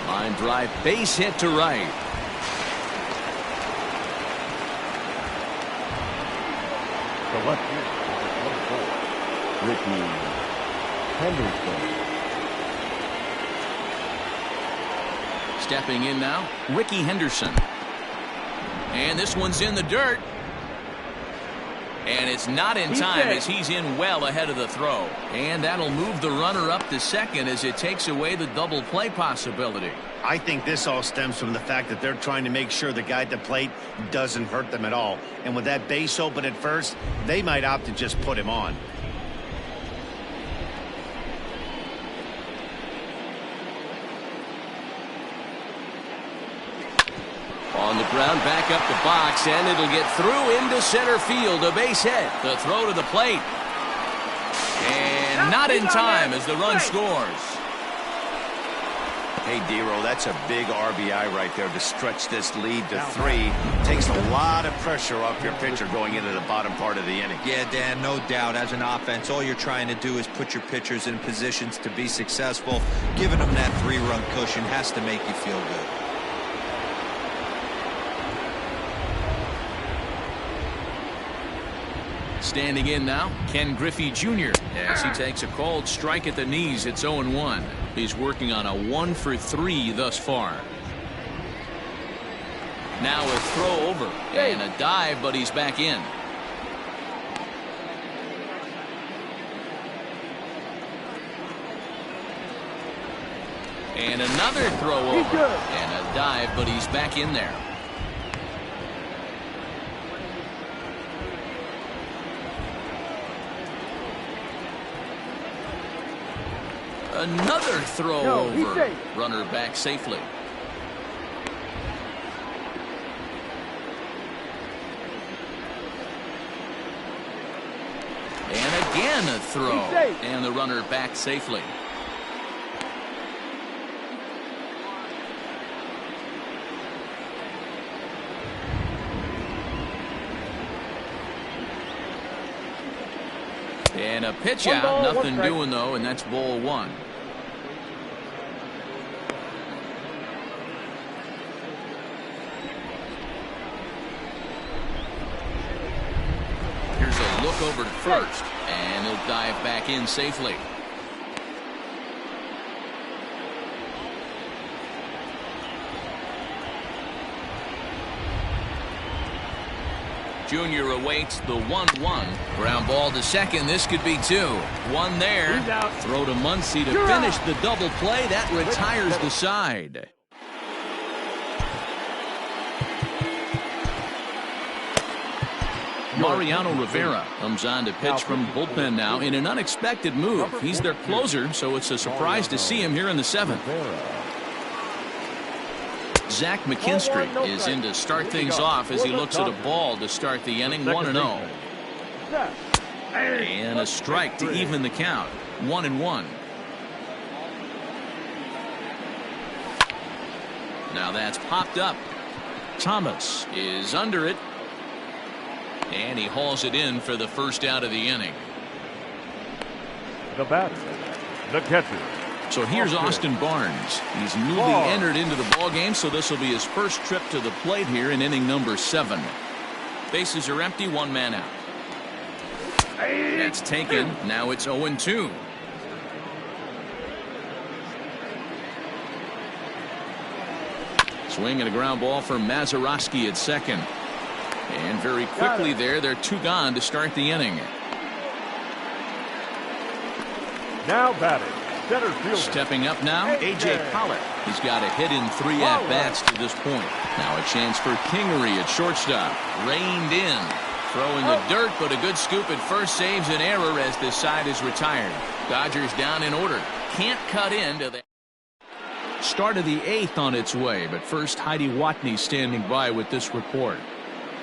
Line drive, base hit to right. The left fielder, Ricky Henderson. Stepping in now, Ricky Henderson. And this one's in the dirt. And it's not in time as he's in well ahead of the throw. And that'll move the runner up to second as it takes away the double play possibility. I think this all stems from the fact that they're trying to make sure the guy at the plate doesn't hurt them at all. And with that base open at first, they might opt to just put him on. On the ground, back up the box, and it'll get through into center field. A base hit. The throw to the plate. And not in time as the run scores. Hey, Dero, that's a big RBI right there to stretch this lead to 3. Takes a lot of pressure off your pitcher going into the bottom part of the inning. Yeah, Dan, no doubt. As an offense, all you're trying to do is put your pitchers in positions to be successful. Giving them that 3-run cushion has to make you feel good. Standing in now, Ken Griffey Jr. as he takes a called strike at the knees. It's 0-1. He's working on a 1-for-3 thus far. Now a throw over and a dive, but he's back in. And another throw over and a dive, but he's back in there. Another throw over. Runner back safely. And again a throw. And the runner back safely. And a pitch out. Nothing doing though, and that's ball 1. Here's a look over to first, and he'll dive back in safely. Junior awaits the 1-1. Ground ball to second. This could be 2. 1 there. Throw to Muncy to finish the double play. That retires the side. Mariano Rivera comes on to pitch from bullpen now in an unexpected move. He's their closer, so it's a surprise to see him here in the 7th. Zach McKinstry is in to start things off as he looks at a ball to start the inning. 1-0. And a strike to even the count. 1-1. Now that's popped up. Thomas is under it. And he hauls it in for the first out of the inning. The batter, the catcher. So here's Austin Barnes. He's newly entered into the ballgame, so this will be his first trip to the plate here in inning number 7. Bases are empty, 1 man out. That's taken. Now it's 0-2. Swing and a ground ball for Mazeroski at second. And very quickly there, they're 2 gone to start the inning. Now batting, center fielder. Stepping up now, A.J. Pollock. He's got a hit in 3 at-bats to this point. Now a chance for Kingery at shortstop. Reined in. Throwing the dirt, but a good scoop at first saves an error as this side is retired. Dodgers down in order. Can't cut into the start of the 8th on its way. But first, Heidi Watney standing by with this report.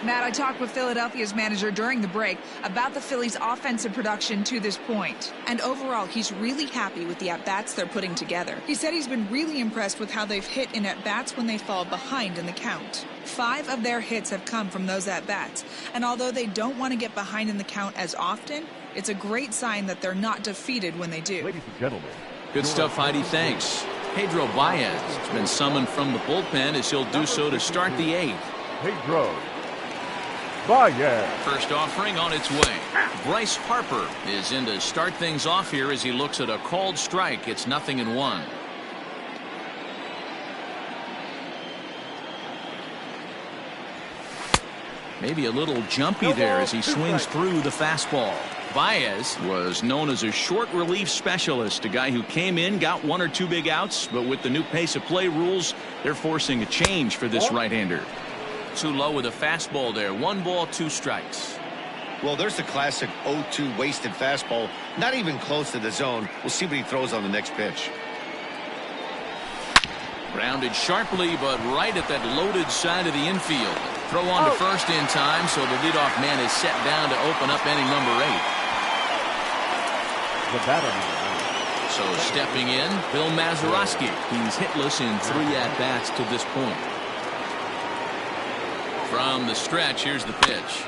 Matt, I talked with Philadelphia's manager during the break about the Phillies' offensive production to this point. And overall, he's really happy with the at-bats they're putting together. He said he's been really impressed with how they've hit in at-bats when they fall behind in the count. 5 of their hits have come from those at-bats. And although they don't want to get behind in the count as often, it's a great sign that they're not defeated when they do. Ladies and gentlemen. Good stuff, Heidi. Thanks. Pedro Baez has been summoned from the bullpen as he'll do so to start the 8th. Pedro Baez. First offering on its way. Bryce Harper is in to start things off here as he looks at a called strike. It's 0-1. Maybe a little jumpy there as he swings through the fastball. Baez was known as a short relief specialist, a guy who came in, got 1 or 2 big outs, but with the new pace of play rules, they're forcing a change for this right-hander. Too low with a fastball there. 1 ball, 2 strikes. Well, there's the classic 0-2 wasted fastball. Not even close to the zone. We'll see what he throws on the next pitch. Grounded sharply, but right at that loaded side of the infield. Throw on to first in time, so the leadoff man is set down to open up inning number 8. The batter, So stepping in, Bill Mazeroski. He's hitless in 3 at-bats to this point. From the stretch, here's the pitch.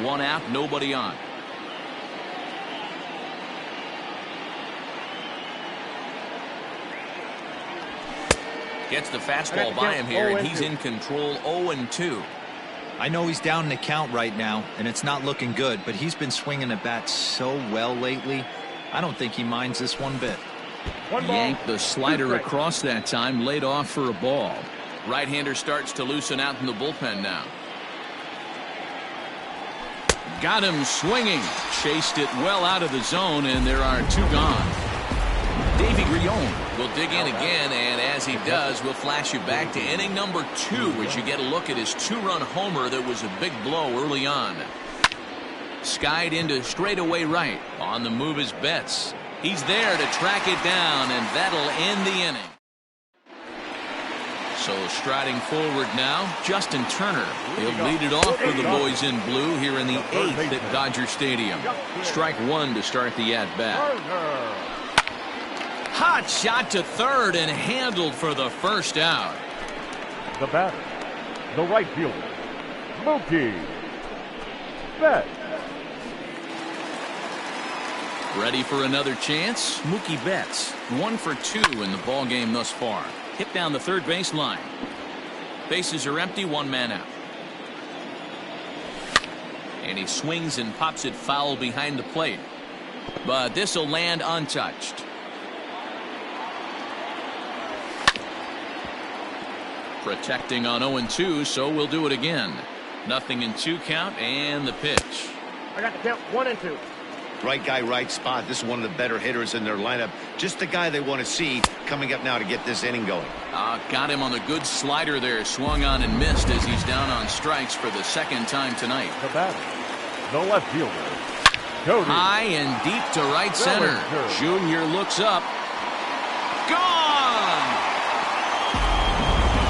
1 out, nobody on. Gets the fastball by him here, and he's in control. 0-2. I know he's down in the count right now, and it's not looking good, but he's been swinging the bat so well lately. I don't think he minds this one bit. Yanked the slider across that time, laid off for a ball. Right-hander starts to loosen out in the bullpen now. Got him swinging. Chased it well out of the zone, and there are 2 gone. Davey Grion will dig in again, and as he does, we'll flash you back to inning number 2 as you get a look at his 2-run homer that was a big blow early on. Skied into straightaway right. On the move is Betts. He's there to track it down, and that'll end the inning. So striding forward now, Justin Turner. He'll lead it off for the boys in blue here in the 8th at Dodger Stadium. Strike 1 to start the at-bat. Hot shot to third and handled for the first out. The batter, the right fielder, Mookie Betts. Ready for another chance? Mookie Betts, 1 for 2 in the ballgame thus far. Hit down the third baseline. Bases are empty, 1 man out. And he swings and pops it foul behind the plate. But this will land untouched. Protecting on 0-2, so we'll do it again. 0-2 count, and the pitch. I got the count. 1-2. Right guy, right spot. This is one of the better hitters in their lineup. Just the guy they want to see coming up now to get this inning going. Got him on the good slider there. Swung on and missed as he's down on strikes for the 2nd time tonight. The batter, the left fielder, Cody. High and deep to right center. Junior looks up. Gone!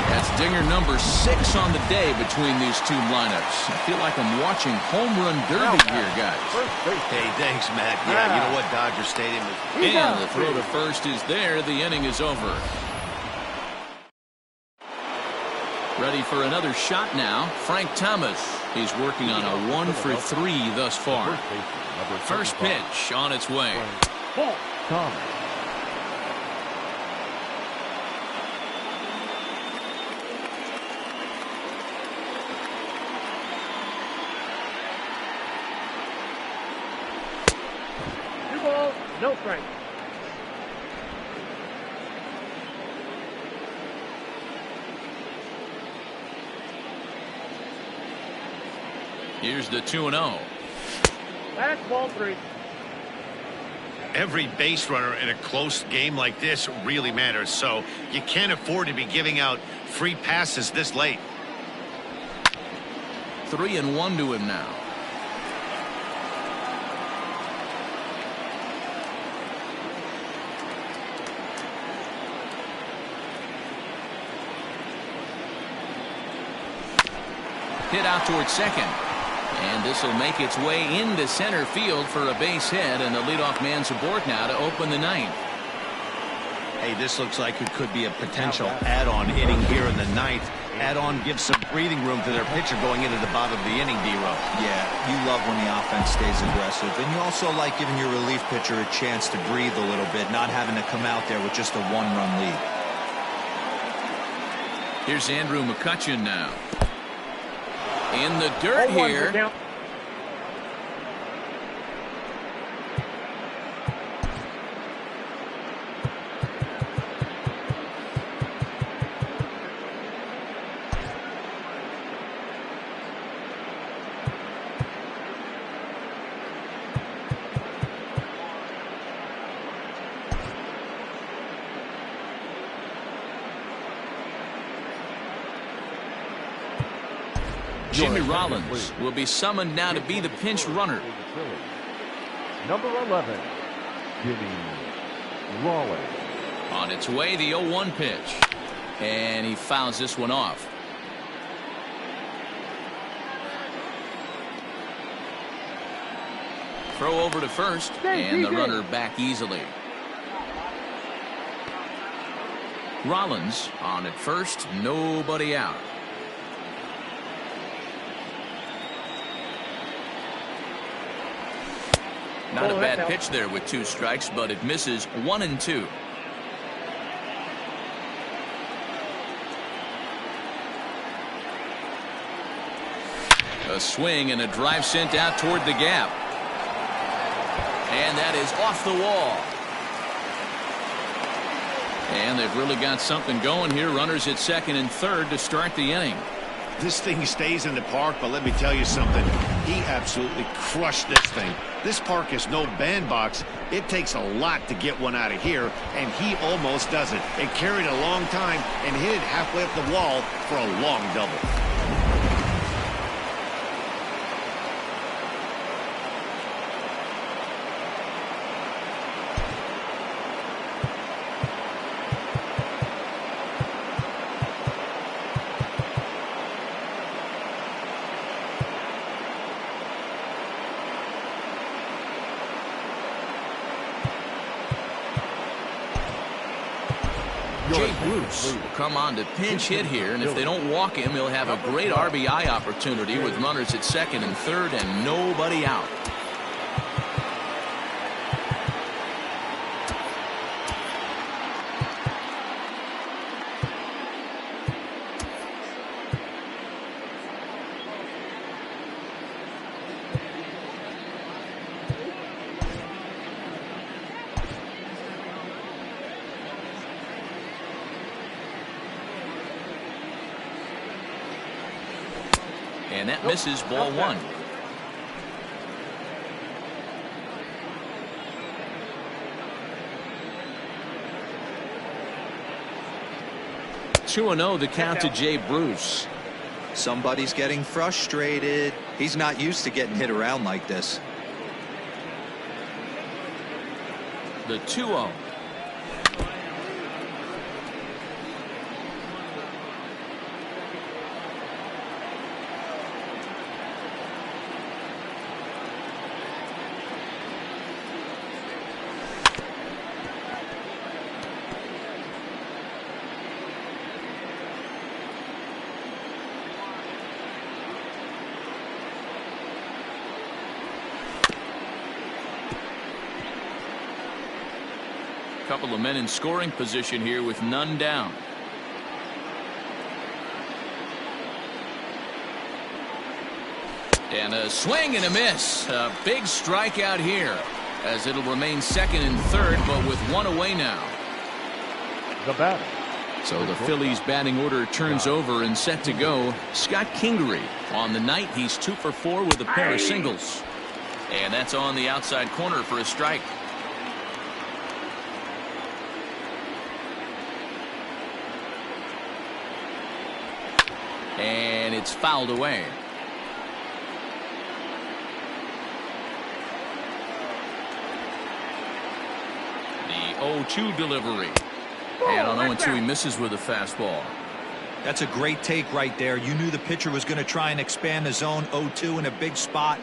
That's dinger number 6 on the day between these 2 lineups. I feel like I'm watching home run derby here, guys. Hey, thanks, Matt. Yeah, you know what? Dodger Stadium is... And the throw to first is there. The inning is over. Ready for another shot now. Frank Thomas. He's working on a 1 for 3 thus far. First pitch on its way. Thomas. No strike. Here's the 2-0. That's ball 3. Every base runner in a close game like this really matters, so you can't afford to be giving out free passes this late. 3-1 to him now. Hit out towards second. And this will make its way into center field for a base hit, and the leadoff man's aboard now to open the 9th. Hey, this looks like it could be a potential add-on inning here in the 9th. Add-on gives some breathing room to their pitcher going into the bottom of the inning, D-Row. Yeah, you love when the offense stays aggressive, and you also like giving your relief pitcher a chance to breathe a little bit, not having to come out there with just a 1-run lead. Here's Andrew McCutchen now. In the dirt here. Jimmy Rollins will be summoned now to be the pinch runner. Number 11, Jimmy Rollins. On its way, the 0-1 pitch. And he fouls this one off. Throw over to first, and the runner back easily. Rollins on at first, nobody out. Not a bad pitch there with 2 strikes, but it misses 1-2. A swing and a drive sent out toward the gap. And that is off the wall. And they've really got something going here. Runners at second and third to start the inning. This thing stays in the park, but let me tell you something. He absolutely crushed this thing. This park is no bandbox. It takes a lot to get one out of here, and he almost does it. It carried a long time and hit it halfway up the wall for a long double. Jay Bruce will come on to pinch hit here, and if they don't walk him, he'll have a great RBI opportunity with runners at second and third and nobody out. And that misses ball 1. Two and 0 the count to Jay Bruce. Somebody's getting frustrated. He's not used to getting hit around like this. The 2-0. Couple of men in scoring position here with none down. And a swing and a miss. A big strikeout here as it'll remain second and third, but with one away now. The batter. So the Phillies batting order turns over and set to go. Scott Kingery on the night. He's 2 for 4 with a pair of singles. And that's on the outside corner for a strike. And it's fouled away. The 0-2 delivery. And on 0-2 he misses with a fastball. That's a great take right there. You knew the pitcher was going to try and expand the zone. 0-2 in a big spot,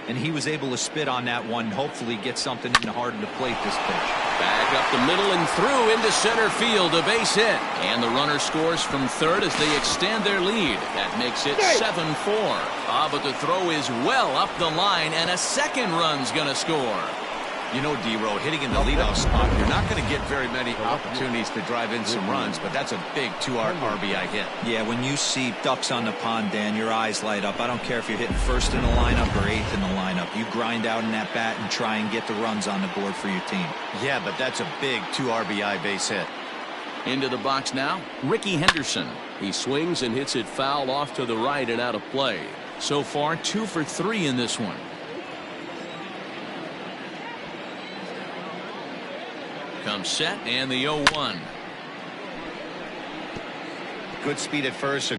and he was able to spit on that one. Hopefully get something in the heart of the plate this pitch. Back up the middle and through into center field, a base hit. And the runner scores from third as they extend their lead. That makes it 7-4. But the throw is well up the line, and a second run's going to score. You know, D-Row, hitting in the leadoff spot, you're not going to get very many opportunities to drive in some runs, but that's a big 2-RBI hit. Yeah, when you see ducks on the pond, Dan, your eyes light up. I don't care if you're hitting first in the lineup or eighth in the lineup. You grind out in that bat and try and get the runs on the board for your team. Yeah, but that's a big 2-RBI base hit. Into the box now, Ricky Henderson. He swings and hits it foul off to the right and out of play. So far, 2 for 3 in this one. Comes set and the 0-1. Good speed at first.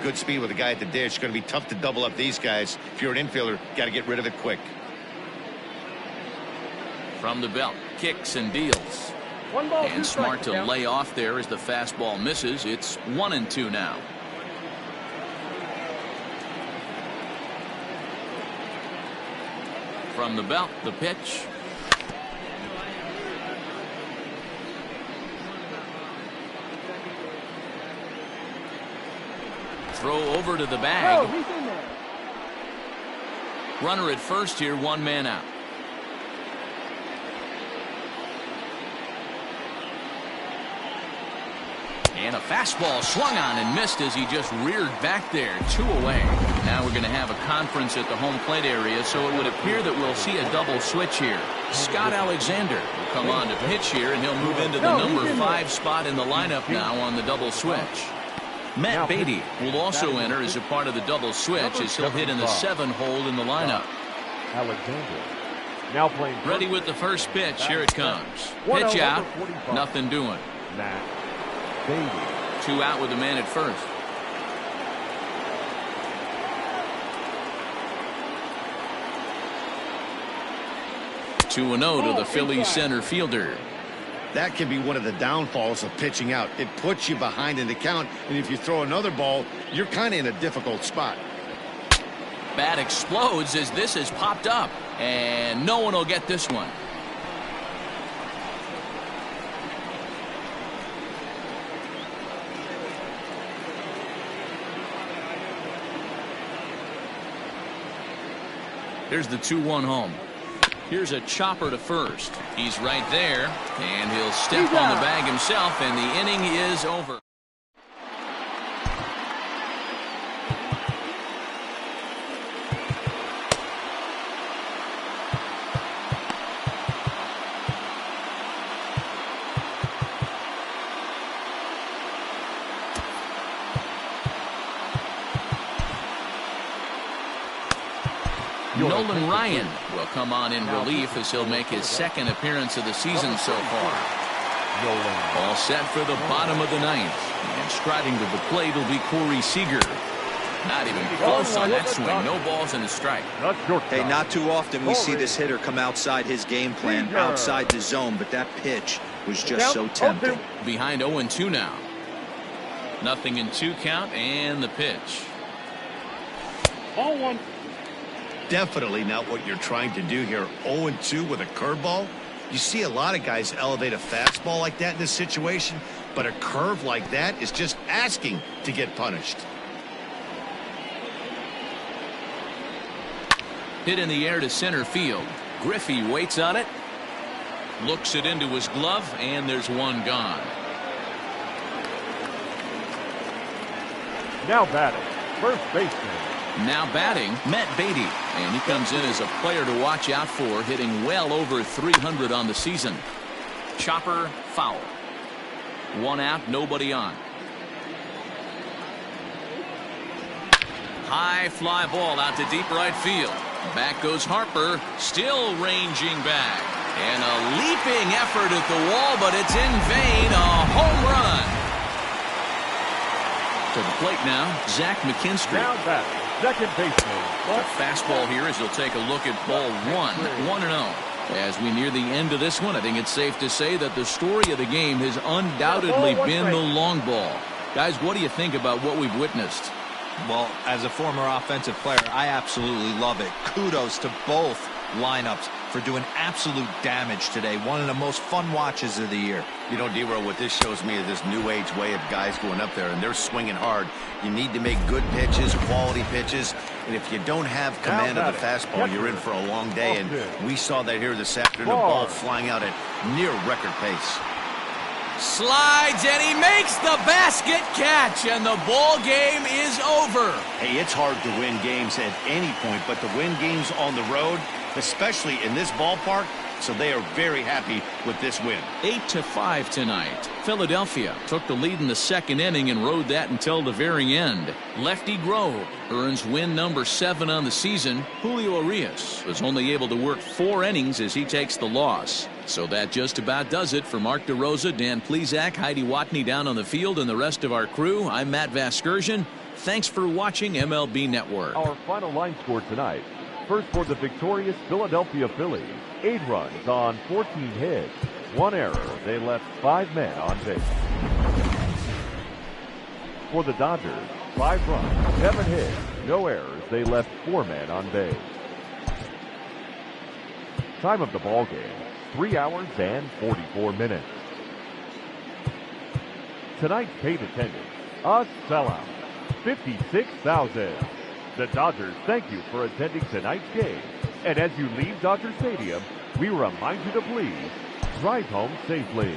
good speed with a guy at the dish. It's going to be tough to double up these guys. If you're an infielder, got to get rid of it quick. From the belt, kicks and deals. 1 ball, 2 And smart strikes, to count. lay off there as the fastball misses. It's 1-2 now. From the belt, the pitch. Throw over to the bag. Oh, he's in there. Runner at first here, 1 man out. And a fastball swung on and missed as he just reared back there. 2 away. Now we're going to have a conference at the home plate area, so it would appear that we'll see a double switch here. Scott Alexander will come on to pitch here, and he'll move into the number 5 spot in the lineup now on the double switch. Matt Beatty will also enter as a part of the double switch as he'll hit in the 7 hole in the lineup. Alexander now playing. Ready with the first pitch. Here it comes. Pitch out. Nothing doing. Matt Beatty. 2 out with the man at first. Two and 0 to the Phillies center fielder. That can be one of the downfalls of pitching out. It puts you behind in the count, and if you throw another ball, you're kind of in a difficult spot. Bat explodes as this has popped up, and no one will get this one. Here's the 2-1 home. Here's a chopper to first. He's right there, and he'll step on the bag himself, and the inning is over. Nolan Ryan will come on in relief as he'll make his 2nd appearance of the season so far. All set for the bottom of the 9th. And striding to the plate will be Corey Seager. Not even close on that swing. No balls and a strike. Hey, not too often we see this hitter come outside his game plan, outside the zone, but that pitch was just so tempting. Behind 0-2 now. 0-2 count and the pitch. Ball 1. Definitely not what you're trying to do here. 0-2 with a curveball. You see a lot of guys elevate a fastball like that in this situation, but a curve like that is just asking to get punished. Hit in the air to center field. Griffey waits on it. Looks it into his glove, and there's one gone. Now batting, first baseman. Now batting, Matt Beatty. And he comes in as a player to watch out for, hitting well over 300 on the season. Chopper foul. 1 out, nobody on. High fly ball out to deep right field. Back goes Harper, still ranging back. And a leaping effort at the wall, but it's in vain. A home run. To the plate now, Zach McKinstry. Now batting, second baseman. A fastball here as he'll take a look at ball 1-0. As we near the end of this one, I think it's safe to say that the story of the game has undoubtedly been the long ball. Guys, what do you think about what we've witnessed? Well, as a former offensive player, I absolutely love it. Kudos to both lineups for doing absolute damage today. One of the most fun watches of the year. You know, D-Row, what this shows me is this new age way of guys going up there, and they're swinging hard. You need to make good pitches, quality pitches, and if you don't have command of the fastball, you're in for a long day, and we saw that here this afternoon. The ball flying out at near record pace. Slides, and he makes the basket catch, and the ball game is over. Hey, it's hard to win games at any point, but to win games on the road, especially in this ballpark, so they are very happy with this win. 8-5 tonight. Philadelphia took the lead in the 2nd inning and rode that until the very end. Lefty Grove earns win number 7 on the season. Julio Urias was only able to work 4 innings as he takes the loss. So that just about does it for Mark DeRosa, Dan Plesac, Heidi Watney down on the field, and the rest of our crew. I'm Matt Vasgersian. Thanks for watching MLB Network. Our final line score tonight. First for the victorious Philadelphia Phillies, 8 runs on 14 hits. 1 error. They left 5 men on base. For the Dodgers, 5 runs, 7 hits, no errors. They left 4 men on base. Time of the ball game, 3 hours and 44 minutes. Tonight's paid attendance, a sellout, 56,000. The Dodgers thank you for attending tonight's game. And as you leave Dodger Stadium, we remind you to please drive home safely.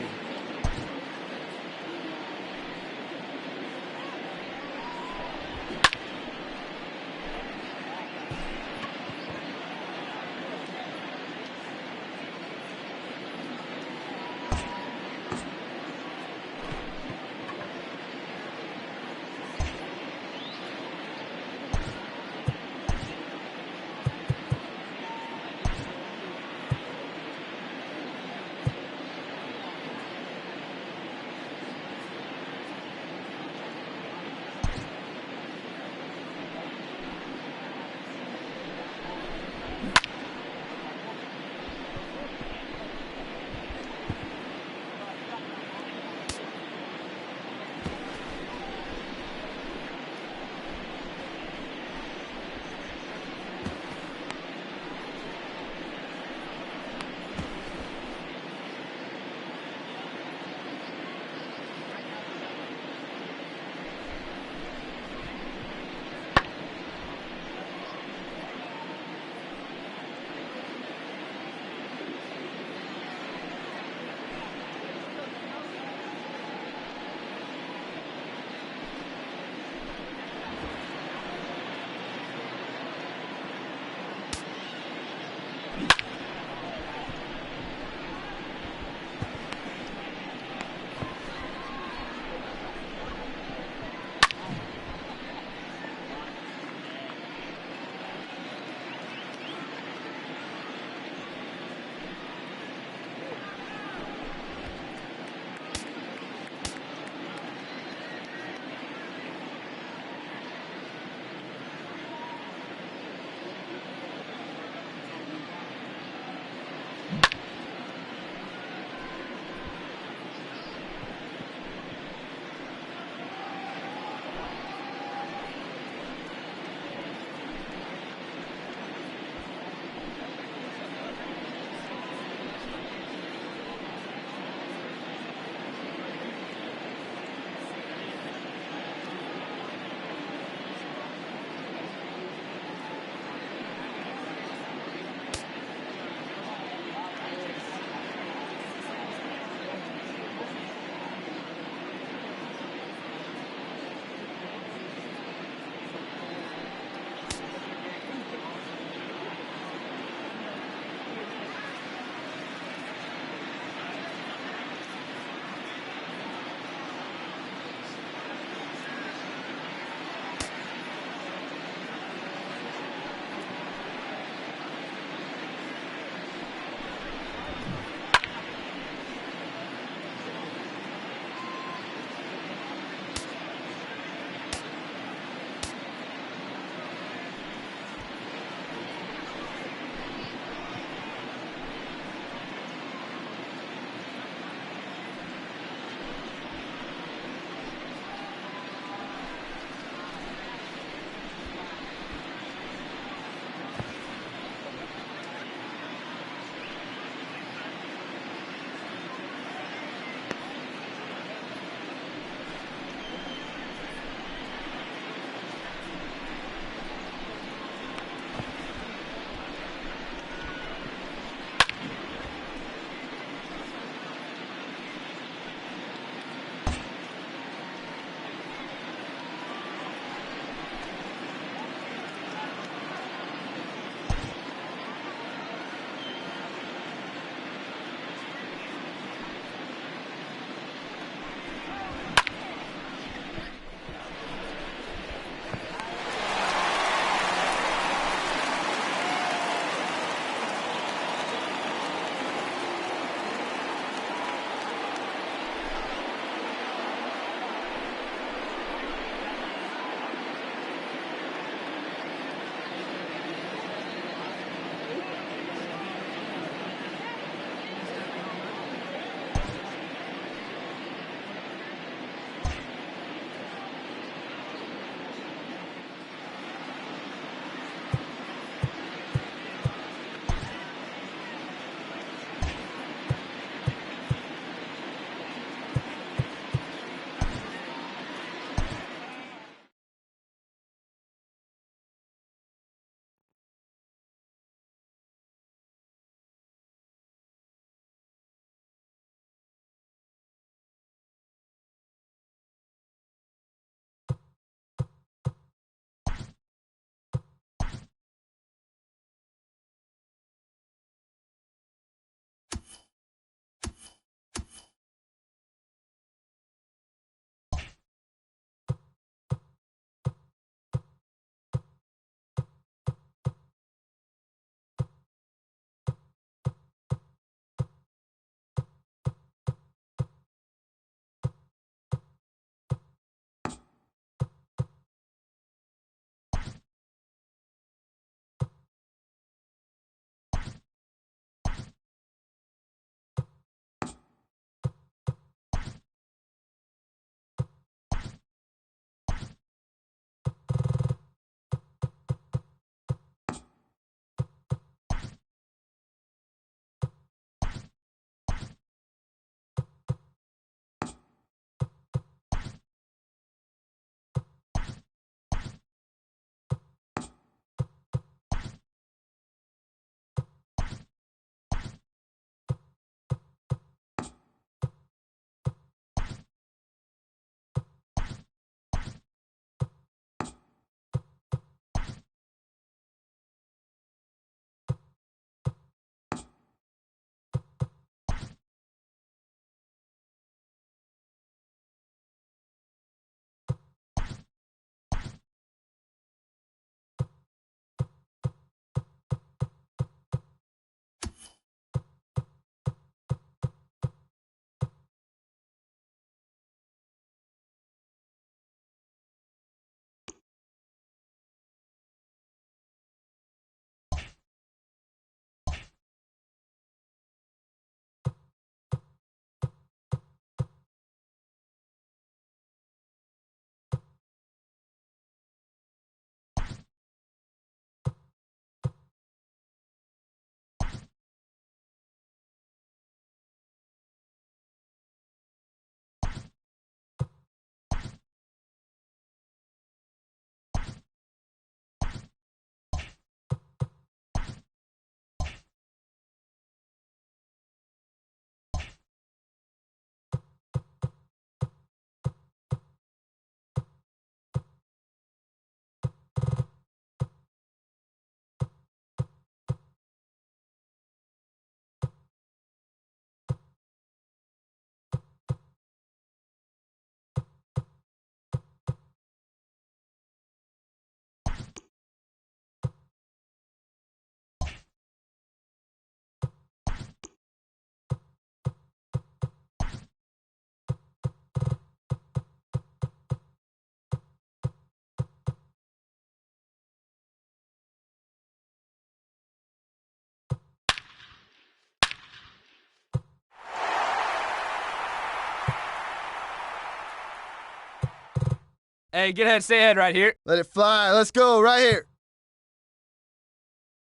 Hey, get ahead, stay ahead right here. Let it fly. Let's go right here.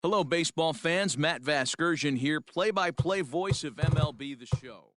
Hello, baseball fans. Matt Vasgersian here, play-by-play voice of MLB The Show.